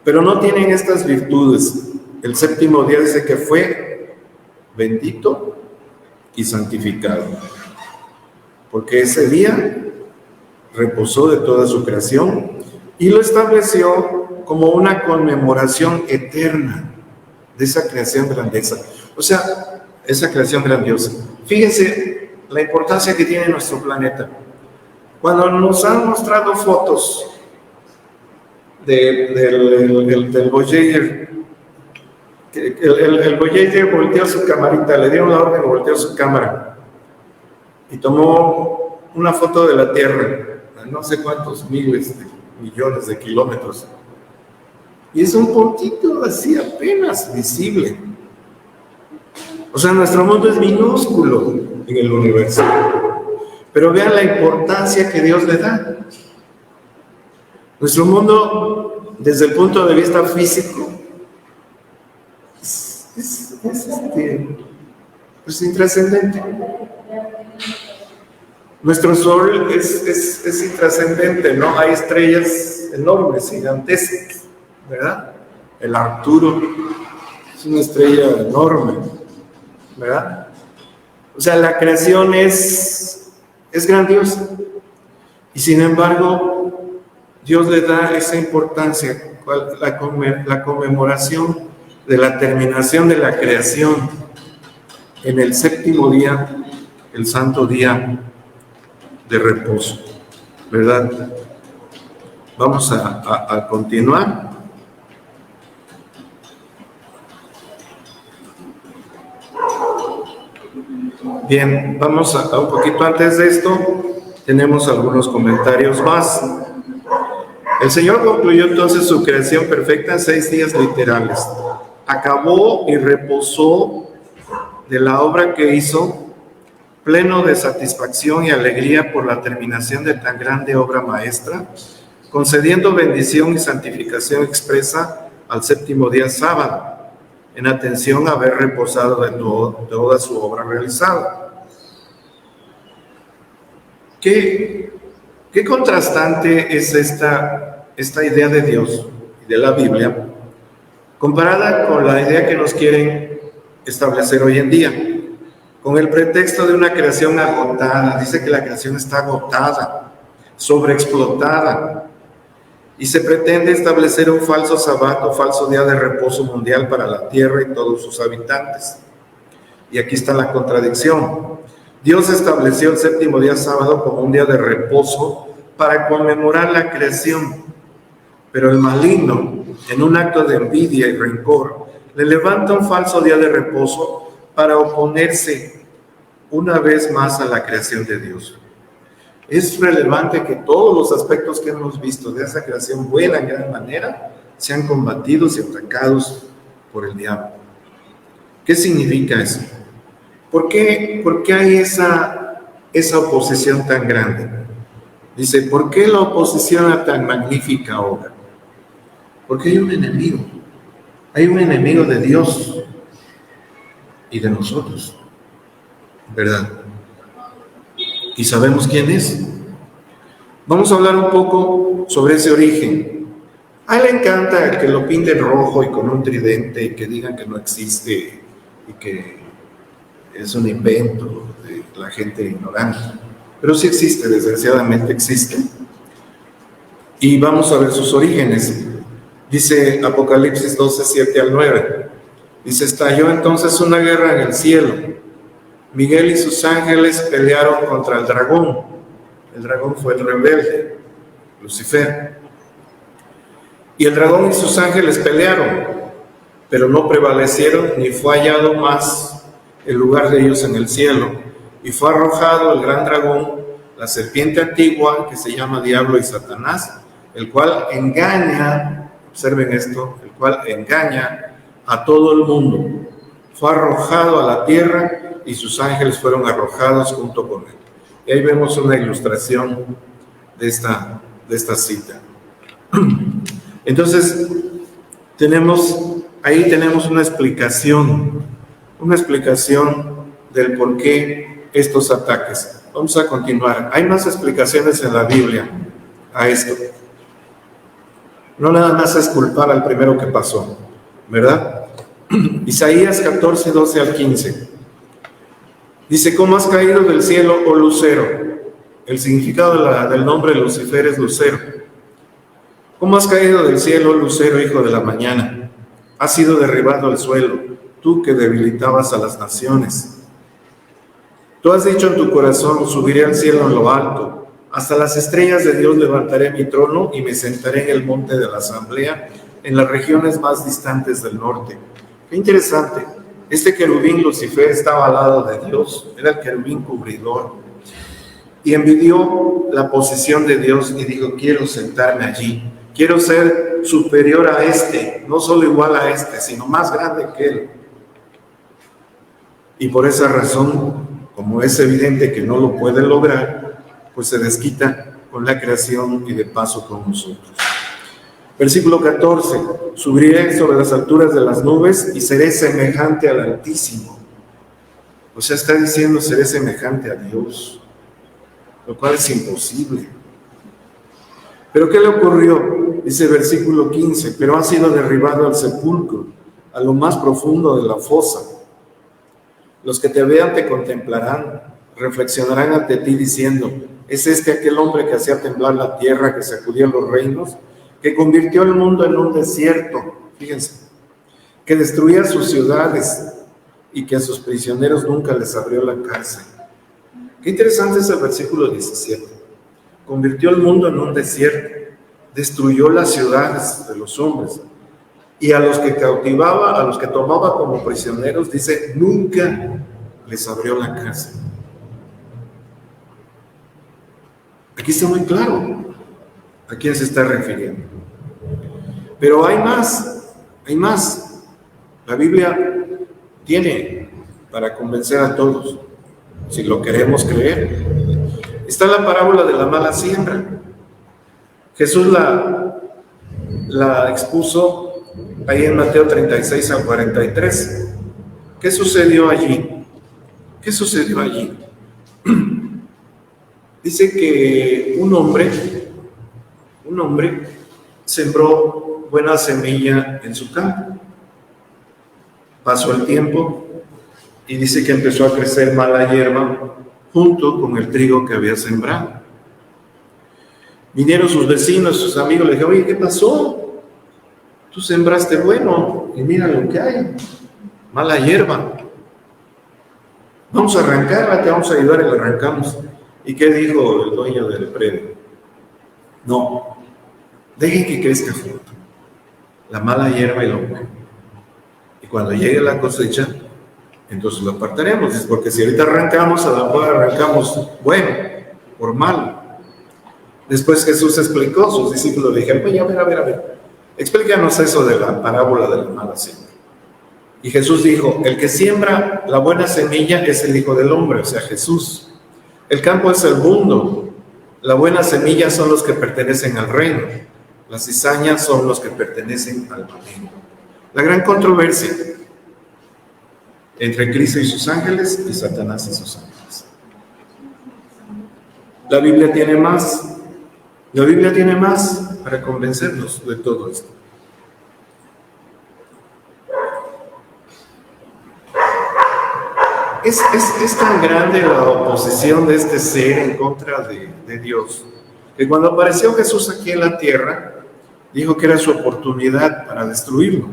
Pero no tienen estas virtudes. El 7º día dice que fue bendito y santificado, porque ese día reposó de toda su creación y lo estableció como una conmemoración eterna de esa creación grandiosa. O sea, esa creación grandiosa. Fíjense la importancia que tiene nuestro planeta. Cuando nos han mostrado fotos del Voyager, el Voyager volteó su camarita, le dieron la orden y volteó su cámara y tomó una foto de la Tierra a no sé cuántos miles de millones de kilómetros, y es un puntito así apenas visible. O sea, nuestro mundo es minúsculo en el universo, pero vean la importancia que Dios le da. Nuestro mundo, desde el punto de vista físico, es intrascendente. Nuestro Sol es intrascendente, ¿no? Hay estrellas enormes, gigantescas, ¿verdad? El Arturo es una estrella enorme, ¿verdad? O sea, la creación es grandiosa. Y sin embargo, Dios le da esa importancia, la conmemoración de la terminación de la creación en el 7º día, el santo día de reposo, ¿verdad? Vamos a continuar. Bien, vamos a un poquito antes de esto, tenemos algunos comentarios más. El Señor concluyó entonces su creación perfecta en 6 días literales. Acabó y reposó de la obra que hizo, pleno de satisfacción y alegría por la terminación de tan grande obra maestra, concediendo bendición y santificación expresa al 7º día sábado, en atención a haber reposado de toda su obra realizada. ¿Qué contrastante es esta idea de Dios y de la Biblia comparada con la idea que nos quieren establecer hoy en día, con el pretexto de una creación agotada? Dice que la creación está agotada, sobreexplotada, y se pretende establecer un falso sábado, falso día de reposo mundial para la tierra y todos sus habitantes. Y aquí está la contradicción. Dios estableció el 7º día sábado como un día de reposo para conmemorar la creación, pero el maligno, en un acto de envidia y rencor, le levanta un falso día de reposo para oponerse una vez más a la creación de Dios. Es relevante que todos los aspectos que hemos visto de esa creación buena en gran manera sean combatidos y atacados por el diablo. ¿Qué significa eso? ¿Por qué hay esa oposición tan grande? Dice, ¿por qué la oposición a tan magnífica obra? Porque hay un enemigo. Hay un enemigo de Dios y de nosotros, ¿verdad? Y sabemos quién es. Vamos a hablar un poco sobre ese origen. A él le encanta que lo pinten rojo y con un tridente y que digan que no existe y que es un invento de la gente ignorante. Pero sí existe, desgraciadamente existe. Y vamos a ver sus orígenes. Dice Apocalipsis 12, 7 al 9. Dice, estalló entonces una guerra en el cielo. Miguel y sus ángeles pelearon contra el dragón. El dragón fue el rebelde, Lucifer. Y el dragón y sus ángeles pelearon, pero no prevalecieron, ni fue hallado más el lugar de ellos en el cielo. Y fue arrojado el gran dragón, la serpiente antigua, que se llama Diablo y Satanás, el cual engaña, observen esto, el cual engaña a todo el mundo. Fue arrojado a la tierra y sus ángeles fueron arrojados junto con él. Y ahí vemos una ilustración de esta cita. Entonces, ahí tenemos una explicación del por qué estos ataques. Vamos a continuar. Hay más explicaciones en la Biblia a esto. No nada más es culpar al primero que pasó, ¿verdad? Isaías 14, 12 al 15. Dice, ¿cómo has caído del cielo, oh lucero? El significado del nombre de Lucifer es lucero. ¿Cómo has caído del cielo, lucero, hijo de la mañana? Has sido derribado al suelo, tú que debilitabas a las naciones. Tú has dicho en tu corazón, subiré al cielo en lo alto, hasta las estrellas de Dios levantaré mi trono y me sentaré en el monte de la asamblea, en las regiones más distantes del norte. Qué interesante. Este querubín Lucifer estaba al lado de Dios, era el querubín cubridor, y envidió la posición de Dios y dijo, quiero sentarme allí, quiero ser superior a este, no solo igual a este, sino más grande que él. Y por esa razón, como es evidente que no lo puede lograr, pues se desquita con la creación y de paso con nosotros. Versículo 14, subiré sobre las alturas de las nubes y seré semejante al Altísimo. O sea, está diciendo, seré semejante a Dios, lo cual es imposible. ¿Pero qué le ocurrió? Dice versículo 15, pero ha sido derribado al sepulcro, a lo más profundo de la fosa. Los que te vean te contemplarán, reflexionarán ante ti diciendo, ¿es este aquel hombre que hacía temblar la tierra, que sacudía los reinos, que convirtió el mundo en un desierto? Fíjense, que destruía sus ciudades y que a sus prisioneros nunca les abrió la cárcel. Qué interesante es el versículo 17. Convirtió el mundo en un desierto, destruyó las ciudades de los hombres, y a los que cautivaba, a los que tomaba como prisioneros, dice, nunca les abrió la cárcel. Aquí está muy claro a quién se está refiriendo. Pero hay más. La Biblia tiene para convencer a todos, si lo queremos creer. Está la parábola de la mala siembra. Jesús la expuso ahí en Mateo 36 al 43. ¿Qué sucedió allí? Dice que un hombre sembró buena semilla en su campo. Pasó el tiempo y dice que empezó a crecer mala hierba junto con el trigo que había sembrado. Vinieron sus vecinos, sus amigos, le dijeron, oye, ¿qué pasó? Tú sembraste bueno y mira lo que hay, mala hierba. Vamos a arrancarla, te vamos a ayudar y la arrancamos. ¿Y qué dijo el dueño del predio? No, dejen que crezca junto la mala hierba y lo bueno. Y cuando llegue la cosecha, entonces lo apartaremos. Es porque si ahorita arrancamos, a lo mejor arrancamos bueno por malo. Después Jesús explicó, sus discípulos le dijeron, oye, a ver, explícanos eso de la parábola de la mala siembra. Y Jesús dijo, el que siembra la buena semilla es el Hijo del Hombre, o sea, Jesús. El campo es el mundo. La buena semilla son los que pertenecen al reino. Las cizañas son los que pertenecen al maligno. La gran controversia entre Cristo y sus ángeles y Satanás y sus ángeles. La Biblia tiene más. La Biblia tiene más para convencernos de todo esto. Es tan grande la oposición de este ser en contra de Dios, que cuando apareció Jesús aquí en la tierra, dijo que era su oportunidad para destruirlo.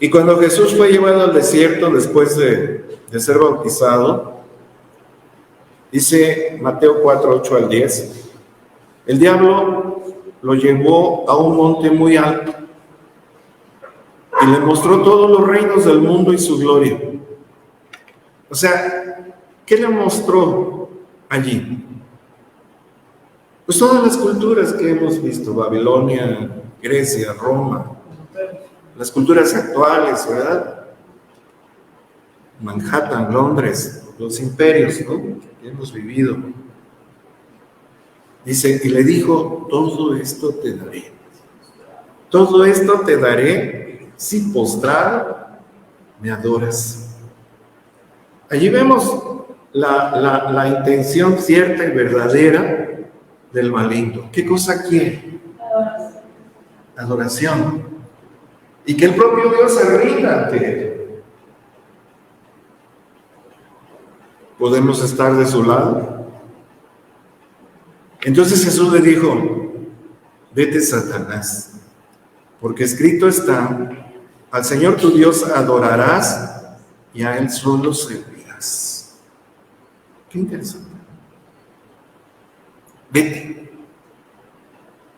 Y cuando Jesús fue llevado al desierto después de ser bautizado, dice Mateo 4, 8 al 10, el diablo lo llevó a un monte muy alto y le mostró todos los reinos del mundo y su gloria. O sea, ¿qué le mostró allí? Pues todas las culturas que hemos visto, Babilonia, Grecia, Roma, las culturas actuales, ¿verdad? Manhattan, Londres, los imperios, ¿no?, que hemos vivido. Dice, y le dijo, todo esto te daré. Todo esto te daré si postrado me adoras. Allí vemos la intención cierta y verdadera del maligno. ¿Qué cosa quiere? Adoración. Y que el propio Dios se rinda ante él. ¿Podemos estar de su lado? Entonces Jesús le dijo, vete, Satanás, porque escrito está, al Señor tu Dios adorarás y a Él solo servirás. Qué interesante. Vete.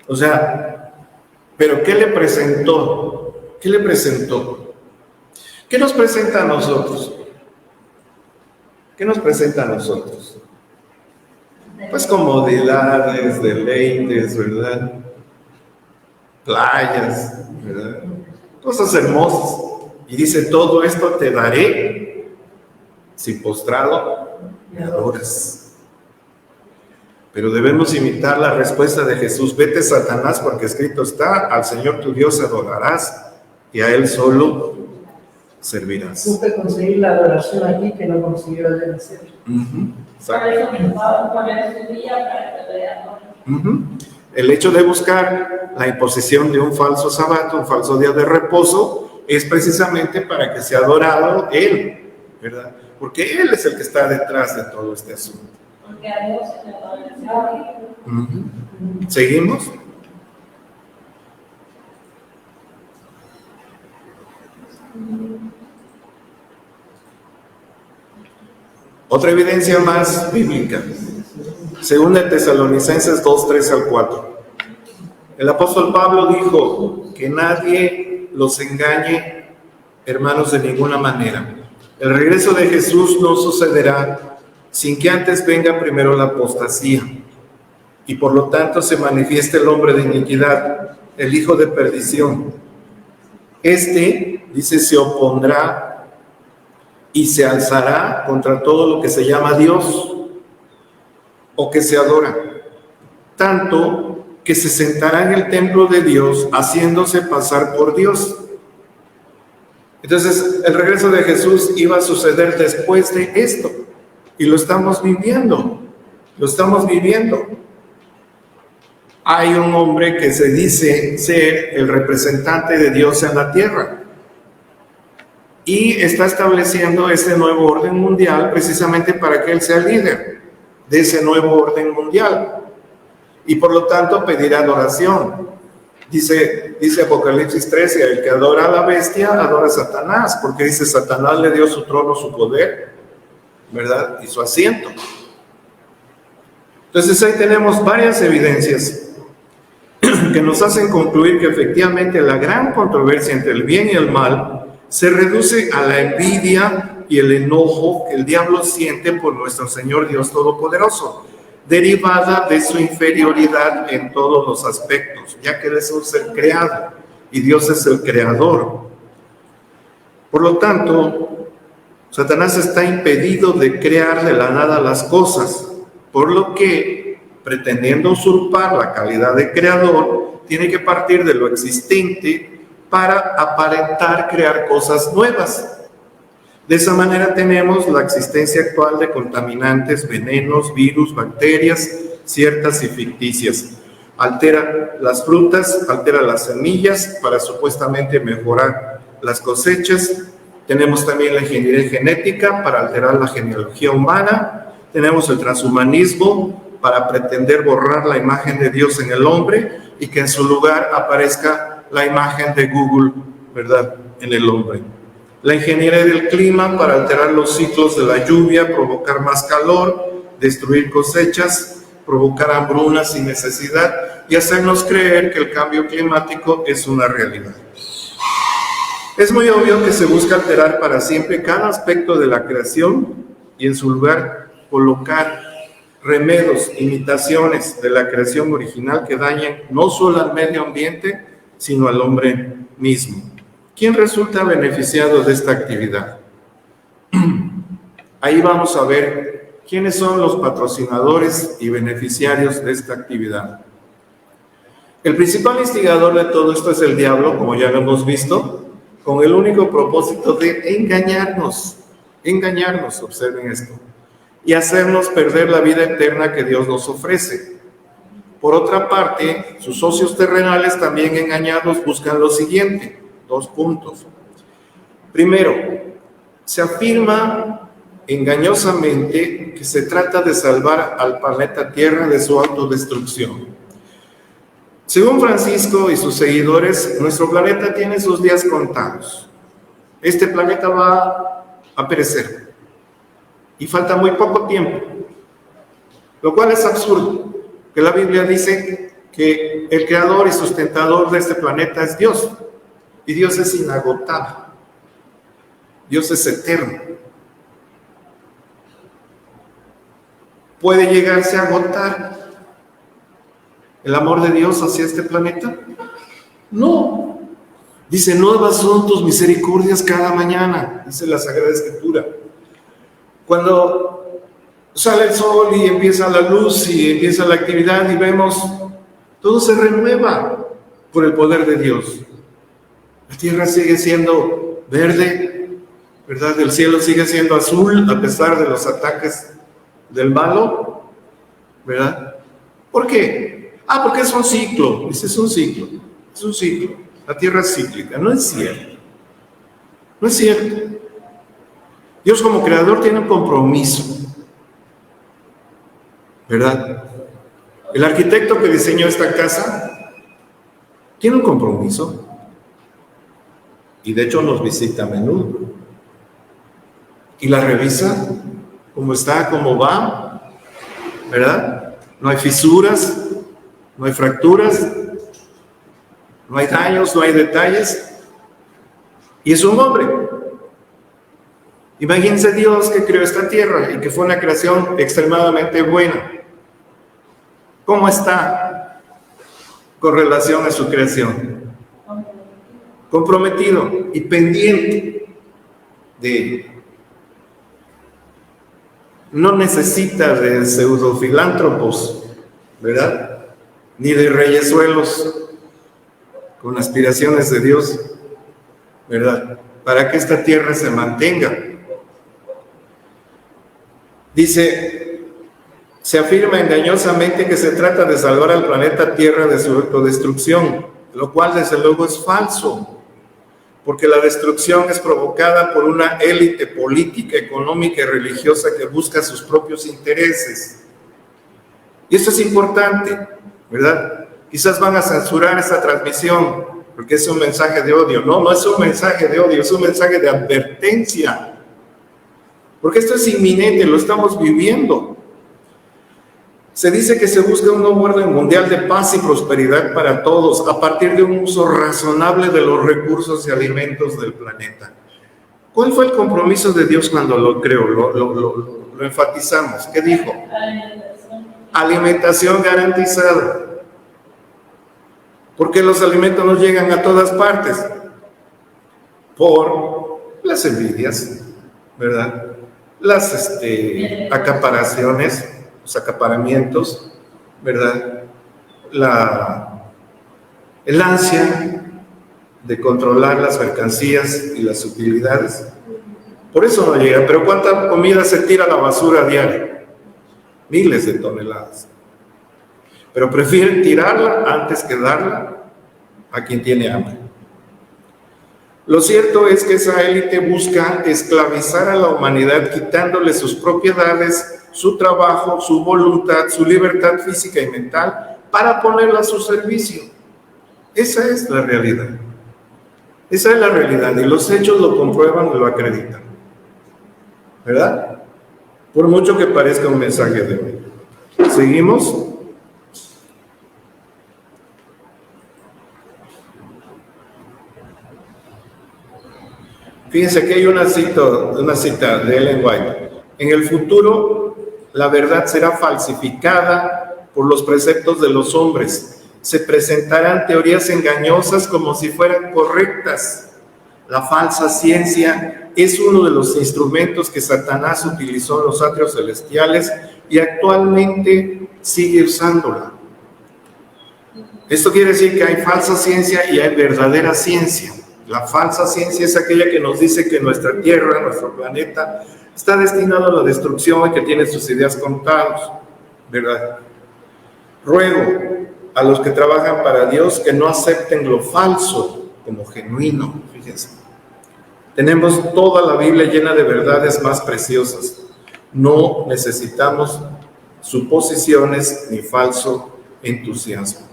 O sea, ¿pero qué le presentó? ¿Qué le presentó? ¿Qué nos presenta a nosotros? ¿Qué nos presenta a nosotros? Pues comodidades, deleites, ¿verdad? Playas, ¿verdad? Cosas hermosas. Y dice, todo esto te daré si postrado me adoras. Pero debemos imitar la respuesta de Jesús, vete, Satanás, porque escrito está, al Señor tu Dios adorarás y a Él solo servirás. Supe conseguir la adoración aquí que no consiguió el hacer. Por eso me va a poner su día para que vean. El hecho de buscar la imposición de un falso sabato, un falso día de reposo, es precisamente para que sea adorado Él, ¿verdad? Porque Él es el que está detrás de todo este asunto. Porque a Dios se le adora. ¿Seguimos? Otra evidencia más bíblica. Según de Tesalonicenses 2, 3 al 4. El apóstol Pablo dijo que nadie los engañe, hermanos, de ninguna manera. El regreso de Jesús no sucederá sin que antes venga primero la apostasía y por lo tanto se manifieste el hombre de iniquidad, el hijo de perdición. Este, dice, se opondrá y se alzará contra todo lo que se llama Dios o que se adora, tanto que se sentará en el templo de Dios haciéndose pasar por Dios. Entonces, el regreso de Jesús iba a suceder después de esto, y lo estamos viviendo, Hay un hombre que se dice ser el representante de Dios en la tierra, y está estableciendo ese nuevo orden mundial precisamente para que él sea líder de ese nuevo orden mundial, y por lo tanto pedirá adoración. Dice Apocalipsis 13, el que adora a la bestia, adora a Satanás, porque dice, Satanás le dio su trono, su poder, ¿verdad? Y su asiento. Entonces ahí tenemos varias evidencias que nos hacen concluir que efectivamente la gran controversia entre el bien y el mal se reduce a la envidia y el enojo que el diablo siente por nuestro Señor Dios Todopoderoso, derivada de su inferioridad en todos los aspectos, ya que Él es un ser creado y Dios es el creador. Por lo tanto, Satanás está impedido de crear de la nada las cosas, por lo que, pretendiendo usurpar la calidad de creador, tiene que partir de lo existente para aparentar crear cosas nuevas. De esa manera tenemos la existencia actual de contaminantes, venenos, virus, bacterias, ciertas y ficticias. Altera las frutas, altera las semillas para supuestamente mejorar las cosechas. Tenemos también la ingeniería genética para alterar la genealogía humana. Tenemos el transhumanismo para pretender borrar la imagen de Dios en el hombre y que en su lugar aparezca la imagen de Google, ¿verdad?, en el hombre. La ingeniería del clima para alterar los ciclos de la lluvia, provocar más calor, destruir cosechas, provocar hambrunas sin necesidad y hacernos creer que el cambio climático es una realidad. Es muy obvio que se busca alterar para siempre cada aspecto de la creación y en su lugar colocar remedios, imitaciones de la creación original que dañen no solo al medio ambiente, sino al hombre mismo. ¿Quién resulta beneficiado de esta actividad? Ahí vamos a ver quiénes son los patrocinadores y beneficiarios de esta actividad. El principal instigador de todo esto es el diablo, como ya lo hemos visto, con el único propósito de engañarnos, observen esto, y hacernos perder la vida eterna que Dios nos ofrece. Por otra parte, sus socios terrenales, también engañados, buscan lo siguiente. 2 puntos. Primero, se afirma engañosamente que se trata de salvar al planeta Tierra de su autodestrucción. Según Francisco y sus seguidores, nuestro planeta tiene sus días contados. Este planeta va a perecer y falta muy poco tiempo, lo cual es absurdo, que la Biblia dice que el creador y sustentador de este planeta es Dios. Y Dios es inagotable. Dios es eterno. ¿Puede llegarse a agotar el amor de Dios hacia este planeta? No. Dice, nuevas son tus misericordias cada mañana, dice la Sagrada Escritura. Cuando sale el sol y empieza la luz y empieza la actividad y vemos, todo se renueva por el poder de Dios. La tierra sigue siendo verde, ¿verdad? El cielo sigue siendo azul a pesar de los ataques del malo, ¿verdad? ¿Por qué? Porque es un ciclo. Dice, es un ciclo. La tierra es cíclica. No es cierto. No es cierto. Dios como creador tiene un compromiso, ¿verdad? El arquitecto que diseñó esta casa tiene un compromiso. Y de hecho nos visita a menudo. Y la revisa, cómo está, cómo va, ¿verdad? No hay fisuras, no hay fracturas, no hay daños, no hay detalles. Y es un hombre. Imagínense Dios que creó esta tierra y que fue una creación extremadamente buena. ¿Cómo está con relación a su creación? Comprometido y pendiente de ello. No necesita de pseudofilántropos, ¿verdad? Ni de reyesuelos con aspiraciones de Dios, ¿verdad? Para que esta tierra se mantenga. Dice, se afirma engañosamente que se trata de salvar al planeta Tierra de su autodestrucción, lo cual desde luego es falso. Porque la destrucción es provocada por una élite política, económica y religiosa que busca sus propios intereses. Y esto es importante, ¿verdad? Quizás van a censurar esta transmisión porque es un mensaje de odio. No, no es un mensaje de odio, es un mensaje de advertencia. Porque esto es inminente, lo estamos viviendo. Se dice que se busca un nuevo orden mundial de paz y prosperidad para todos a partir de un uso razonable de los recursos y alimentos del planeta. ¿Cuál fue el compromiso de Dios cuando lo creó? Lo enfatizamos. ¿Qué dijo? Alimentación garantizada. ¿Por qué los alimentos no llegan a todas partes? Por las envidias, ¿verdad? Las acaparaciones, los acaparamientos, ¿verdad? El ansia de controlar las mercancías y las utilidades. Por eso no llega. Pero ¿cuánta comida se tira a la basura a diario? Miles de toneladas. Pero prefieren tirarla antes que darla a quien tiene hambre. Lo cierto es que esa élite busca esclavizar a la humanidad quitándole sus propiedades, su trabajo, su voluntad, su libertad física y mental para ponerla a su servicio. Esa es la realidad. Esa es la realidad y los hechos lo comprueban y lo acreditan. ¿Verdad? Por mucho que parezca un mensaje de hoy. ¿Seguimos? Fíjense que hay una cita de Ellen White. En el futuro, la verdad será falsificada por los preceptos de los hombres. Se presentarán teorías engañosas como si fueran correctas. La falsa ciencia es uno de los instrumentos que Satanás utilizó en los atrios celestiales y actualmente sigue usándola. Esto quiere decir que hay falsa ciencia y hay verdadera ciencia. La falsa ciencia es aquella que nos dice que nuestra Tierra, nuestro planeta, está destinado a la destrucción y que tiene sus ideas contadas, ¿verdad? Ruego a los que trabajan para Dios que no acepten lo falso como genuino, fíjense. Tenemos toda la Biblia llena de verdades más preciosas. No necesitamos suposiciones ni falso entusiasmo.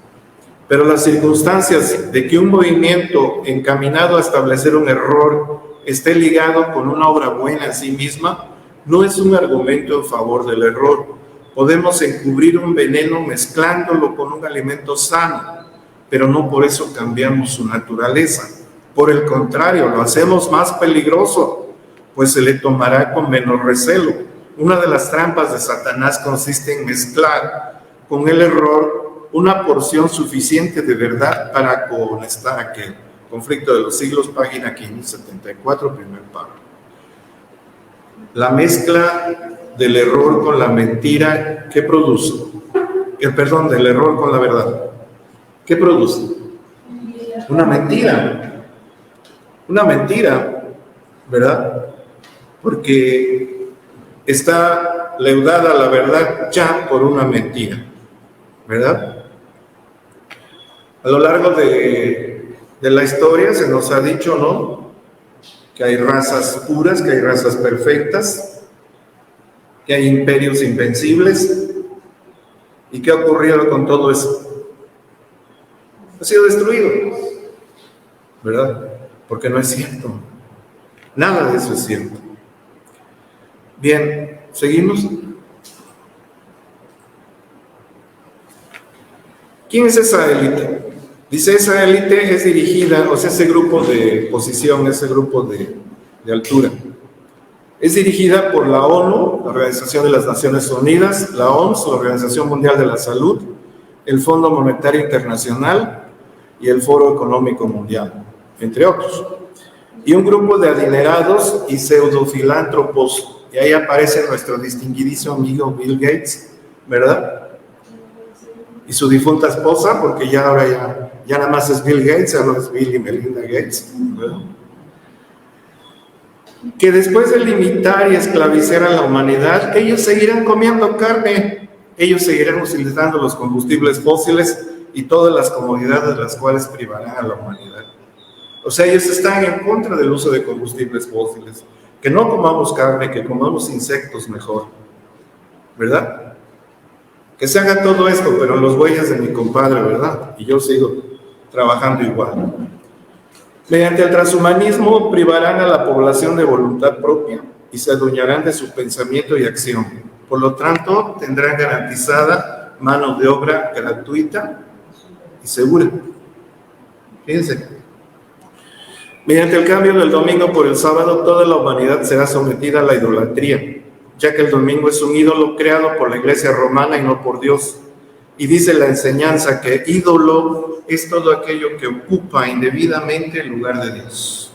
Pero las circunstancias de que un movimiento encaminado a establecer un error esté ligado con una obra buena en sí misma, no es un argumento en favor del error. Podemos encubrir un veneno mezclándolo con un alimento sano, pero no por eso cambiamos su naturaleza. Por el contrario, lo hacemos más peligroso, pues se le tomará con menos recelo. Una de las trampas de Satanás consiste en mezclar con el error una porción suficiente de verdad para cohonestar aquel. Conflicto de los siglos, página 574, primer párrafo. La mezcla del error con la mentira, ¿qué produce? Del error con la verdad. ¿Qué produce? Una mentira. Una mentira, ¿verdad? Porque está leudada la verdad ya por una mentira, ¿verdad? A lo largo de la historia se nos ha dicho, ¿no?, que hay razas puras, que hay razas perfectas, que hay imperios invencibles. ¿Y qué ha ocurrido con todo eso? Ha sido destruido, ¿verdad? Porque no es cierto. Nada de eso es cierto. Bien, ¿seguimos? ¿Quién es esa élite? Dice, esa élite es dirigida, o sea, ese grupo de posición, ese grupo de altura, es dirigida por la ONU, la Organización de las Naciones Unidas, la OMS, la Organización Mundial de la Salud, el Fondo Monetario Internacional y el Foro Económico Mundial, entre otros. Y un grupo de adinerados y pseudofilántropos, y ahí aparece nuestro distinguidísimo amigo Bill Gates, ¿verdad? Y su difunta esposa, porque ahora nada más es Bill Gates, ahora es Bill y Melinda Gates, ¿verdad? Que después de limitar y esclavizar a la humanidad, ellos seguirán comiendo carne, ellos seguirán utilizando los combustibles fósiles y todas las comodidades de las cuales privarán a la humanidad. O sea, ellos están en contra del uso de combustibles fósiles, que no comamos carne, que comamos insectos mejor, ¿verdad? Que se haga todo esto, pero los huellas de mi compadre, ¿verdad? Y yo sigo trabajando igual. Mediante el transhumanismo privarán a la población de voluntad propia y se adueñarán de su pensamiento y acción. Por lo tanto, tendrán garantizada mano de obra gratuita y segura. Fíjense. Mediante el cambio del domingo por el sábado, toda la humanidad será sometida a la idolatría, ya que el domingo es un ídolo creado por la Iglesia romana y no por Dios. Y dice la enseñanza que ídolo es todo aquello que ocupa indebidamente el lugar de Dios.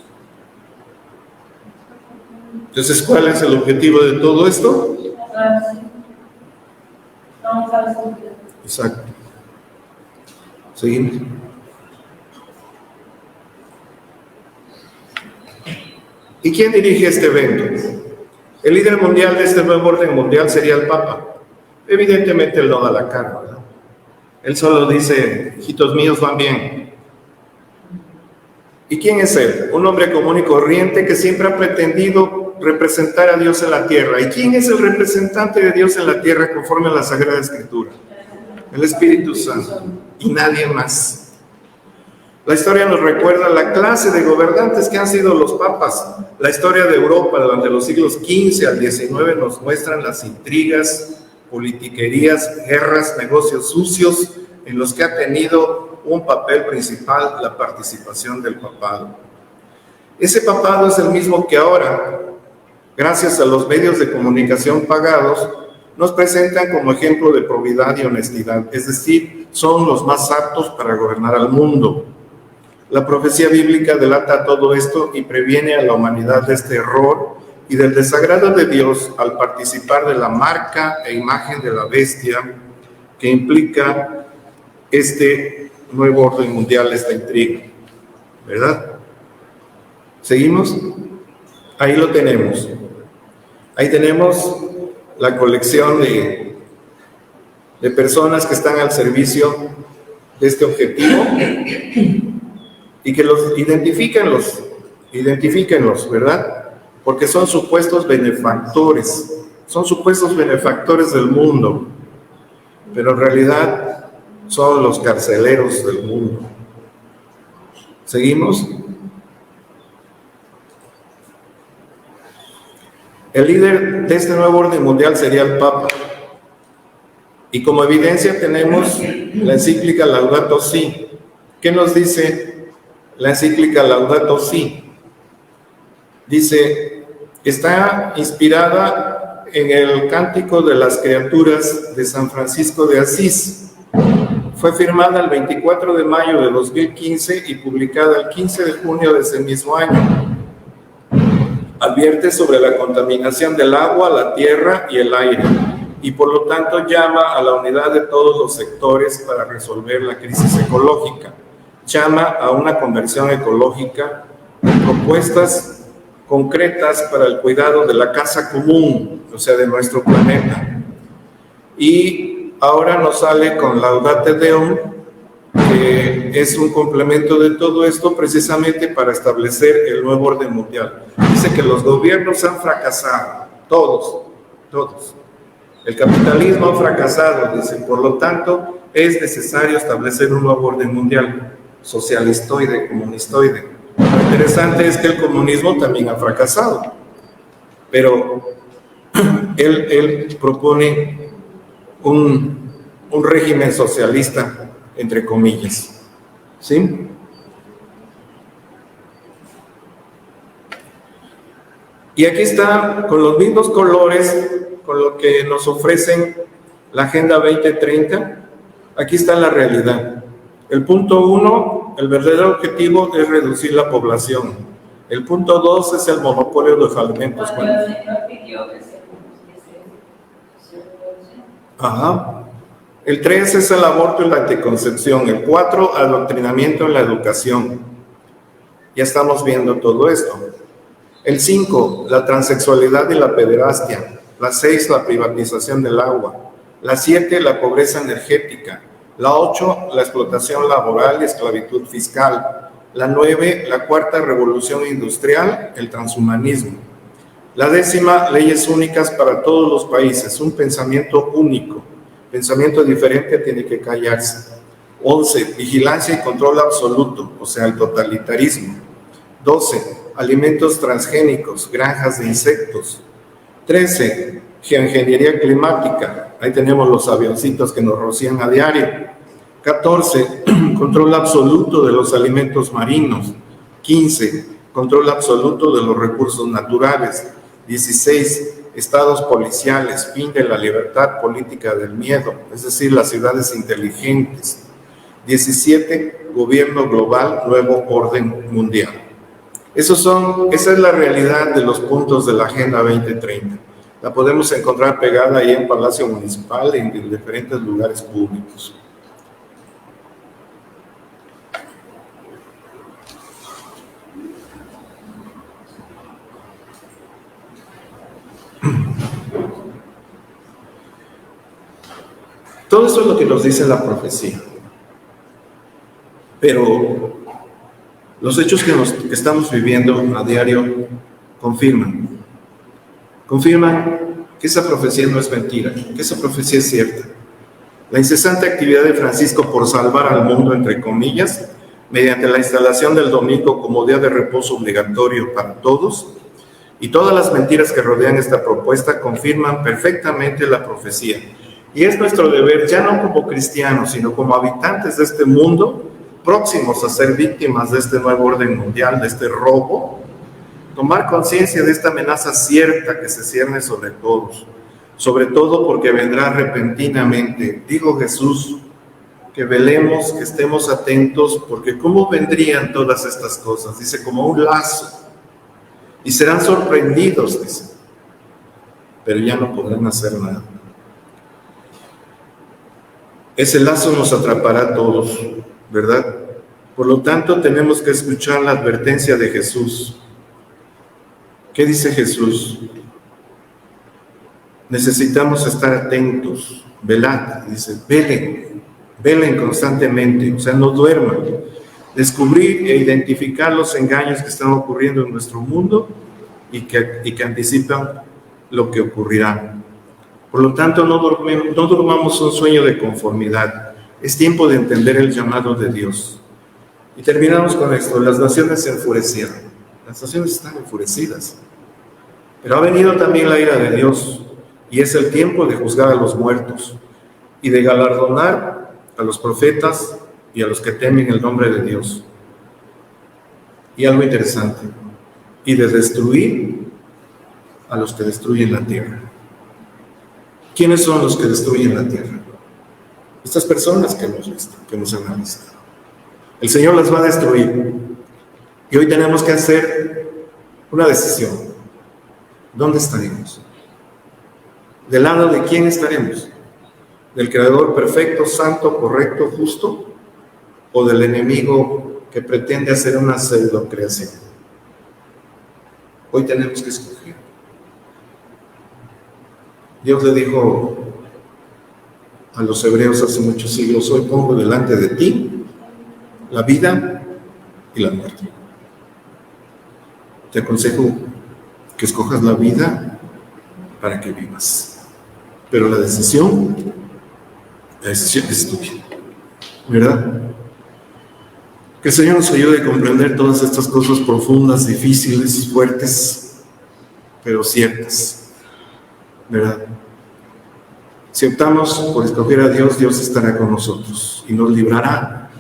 Entonces, ¿cuál es el objetivo de todo esto? Exacto. Seguimos. ¿Y quién dirige este evento? El líder mundial de este nuevo orden mundial sería el Papa. Evidentemente él no da la cara, ¿verdad? Él solo dice, hijitos míos van bien. ¿Y quién es él? Un hombre común y corriente que siempre ha pretendido representar a Dios en la tierra. ¿Y quién es el representante de Dios en la tierra conforme a la Sagrada Escritura? El Espíritu Santo y nadie más. La historia nos recuerda la clase de gobernantes que han sido los papas. La historia de Europa durante los siglos XV al XIX nos muestran las intrigas, politiquerías, guerras, negocios sucios en los que ha tenido un papel principal la participación del papado. Ese papado es el mismo que ahora, gracias a los medios de comunicación pagados, nos presentan como ejemplo de probidad y honestidad, es decir, son los más aptos para gobernar al mundo. La profecía bíblica delata todo esto y previene a la humanidad de este error y del desagrado de Dios al participar de la marca e imagen de la bestia que implica este nuevo orden mundial, esta intriga, ¿verdad? ¿Seguimos? Ahí lo tenemos. Ahí tenemos la colección de personas que están al servicio de este objetivo y que los identifíquenlos, ¿verdad? Porque son supuestos benefactores del mundo, pero en realidad son los carceleros del mundo. ¿Seguimos? El líder de este nuevo orden mundial sería el Papa. Y como evidencia tenemos la encíclica Laudato Si. ¿Qué nos dice la encíclica Laudato Si? Dice, está inspirada en el Cántico de las Criaturas de San Francisco de Asís. Fue firmada el 24 de mayo de 2015 y publicada el 15 de junio de ese mismo año. Advierte sobre la contaminación del agua, la tierra y el aire, y por lo tanto llama a la unidad de todos los sectores para resolver la crisis ecológica. Llama a una conversión ecológica con propuestas concretas para el cuidado de la casa común, o sea, de nuestro planeta. Y ahora nos sale con Laudate Deum, que es un complemento de todo esto precisamente para establecer el nuevo orden mundial. Dice que los gobiernos han fracasado, todos. El capitalismo ha fracasado, dice, por lo tanto es necesario establecer un nuevo orden mundial, socialistoide, comunistoide. Lo interesante es que el comunismo también ha fracasado, pero él propone un régimen socialista, entre comillas, ¿sí? Y aquí está, con los mismos colores, con lo que nos ofrecen la Agenda 2030, aquí está la realidad. El punto 1, el verdadero objetivo es reducir la población. El punto 2 es el monopolio de los alimentos. Ajá. El 3 es el aborto y la anticoncepción. El 4, adoctrinamiento en la educación. Ya estamos viendo todo esto. El 5, la transexualidad y la pederastia. La 6, la privatización del agua. La 7, la pobreza energética. La 8, la explotación laboral y esclavitud fiscal. La 9, la cuarta revolución industrial, el transhumanismo. La 10ª, leyes únicas para todos los países, un pensamiento único. Pensamiento diferente tiene que callarse. 11, vigilancia y control absoluto, o sea, el totalitarismo. 12, alimentos transgénicos, granjas de insectos. 13, geoingeniería climática. Ahí tenemos los avioncitos que nos rocían a diario. 14, control absoluto de los alimentos marinos. 15, control absoluto de los recursos naturales. 16, estados policiales, fin de la libertad política del miedo, es decir, las ciudades inteligentes. 17, gobierno global, nuevo orden mundial. Esa es la realidad de los puntos de la Agenda 2030. La podemos encontrar pegada ahí en Palacio Municipal, en diferentes lugares públicos. Todo eso es lo que nos dice la profecía. Pero los hechos que estamos viviendo a diario confirman que esa profecía no es mentira, que esa profecía es cierta. La incesante actividad de Francisco por salvar al mundo, entre comillas, mediante la instalación del domingo como día de reposo obligatorio para todos, y todas las mentiras que rodean esta propuesta confirman perfectamente la profecía. Y es nuestro deber, ya no como cristianos, sino como habitantes de este mundo, próximos a ser víctimas de este nuevo orden mundial, de este robo, tomar conciencia de esta amenaza cierta que se cierne sobre todos, sobre todo porque vendrá repentinamente. Dijo Jesús, que velemos, que estemos atentos, porque ¿cómo vendrían todas estas cosas? Dice, como un lazo, y serán sorprendidos, dice, pero ya no podrán hacer nada. Ese lazo nos atrapará a todos, ¿verdad? Por lo tanto, tenemos que escuchar la advertencia de Jesús. ¿Qué dice Jesús? Necesitamos estar atentos, velad, dice, velen constantemente, o sea, no duerman. Descubrir e identificar los engaños que están ocurriendo en nuestro mundo y que anticipan lo que ocurrirá. Por lo tanto, no durmamos un sueño de conformidad. Es tiempo de entender el llamado de Dios. Y terminamos con esto. Las naciones se enfurecieron. Las naciones están enfurecidas. Pero ha venido también la ira de Dios. Y es el tiempo de juzgar a los muertos y de galardonar a los profetas y a los que temen el nombre de Dios. Y algo interesante. Y de destruir a los que destruyen la tierra. ¿Quiénes son los que destruyen la tierra? Estas personas que nos han visto. El Señor las va a destruir. Y hoy tenemos que hacer una decisión. ¿Dónde estaremos? ¿Del lado de quién estaremos? ¿Del Creador perfecto, santo, correcto, justo? ¿O del enemigo que pretende hacer una pseudocreación? Hoy tenemos que escoger. Dios le dijo a los hebreos hace muchos siglos, hoy pongo delante de ti la vida y la muerte. Te aconsejo que escojas la vida para que vivas. Pero la decisión es tuya, ¿verdad? Que el Señor nos ayude a comprender todas estas cosas profundas, difíciles, fuertes, pero ciertas, ¿verdad? Si optamos por escoger a Dios, Dios estará con nosotros y nos librará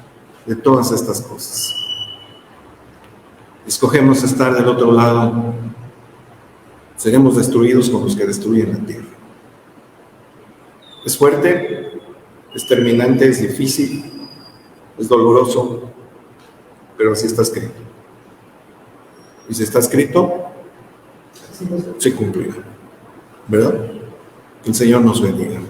de todas estas cosas. Escogemos estar del otro lado, seremos destruidos con los que destruyen la tierra. Es fuerte, es terminante, es difícil, es doloroso, pero así está escrito. Y si está escrito, se cumplirá, ¿verdad? Que el Señor nos bendiga.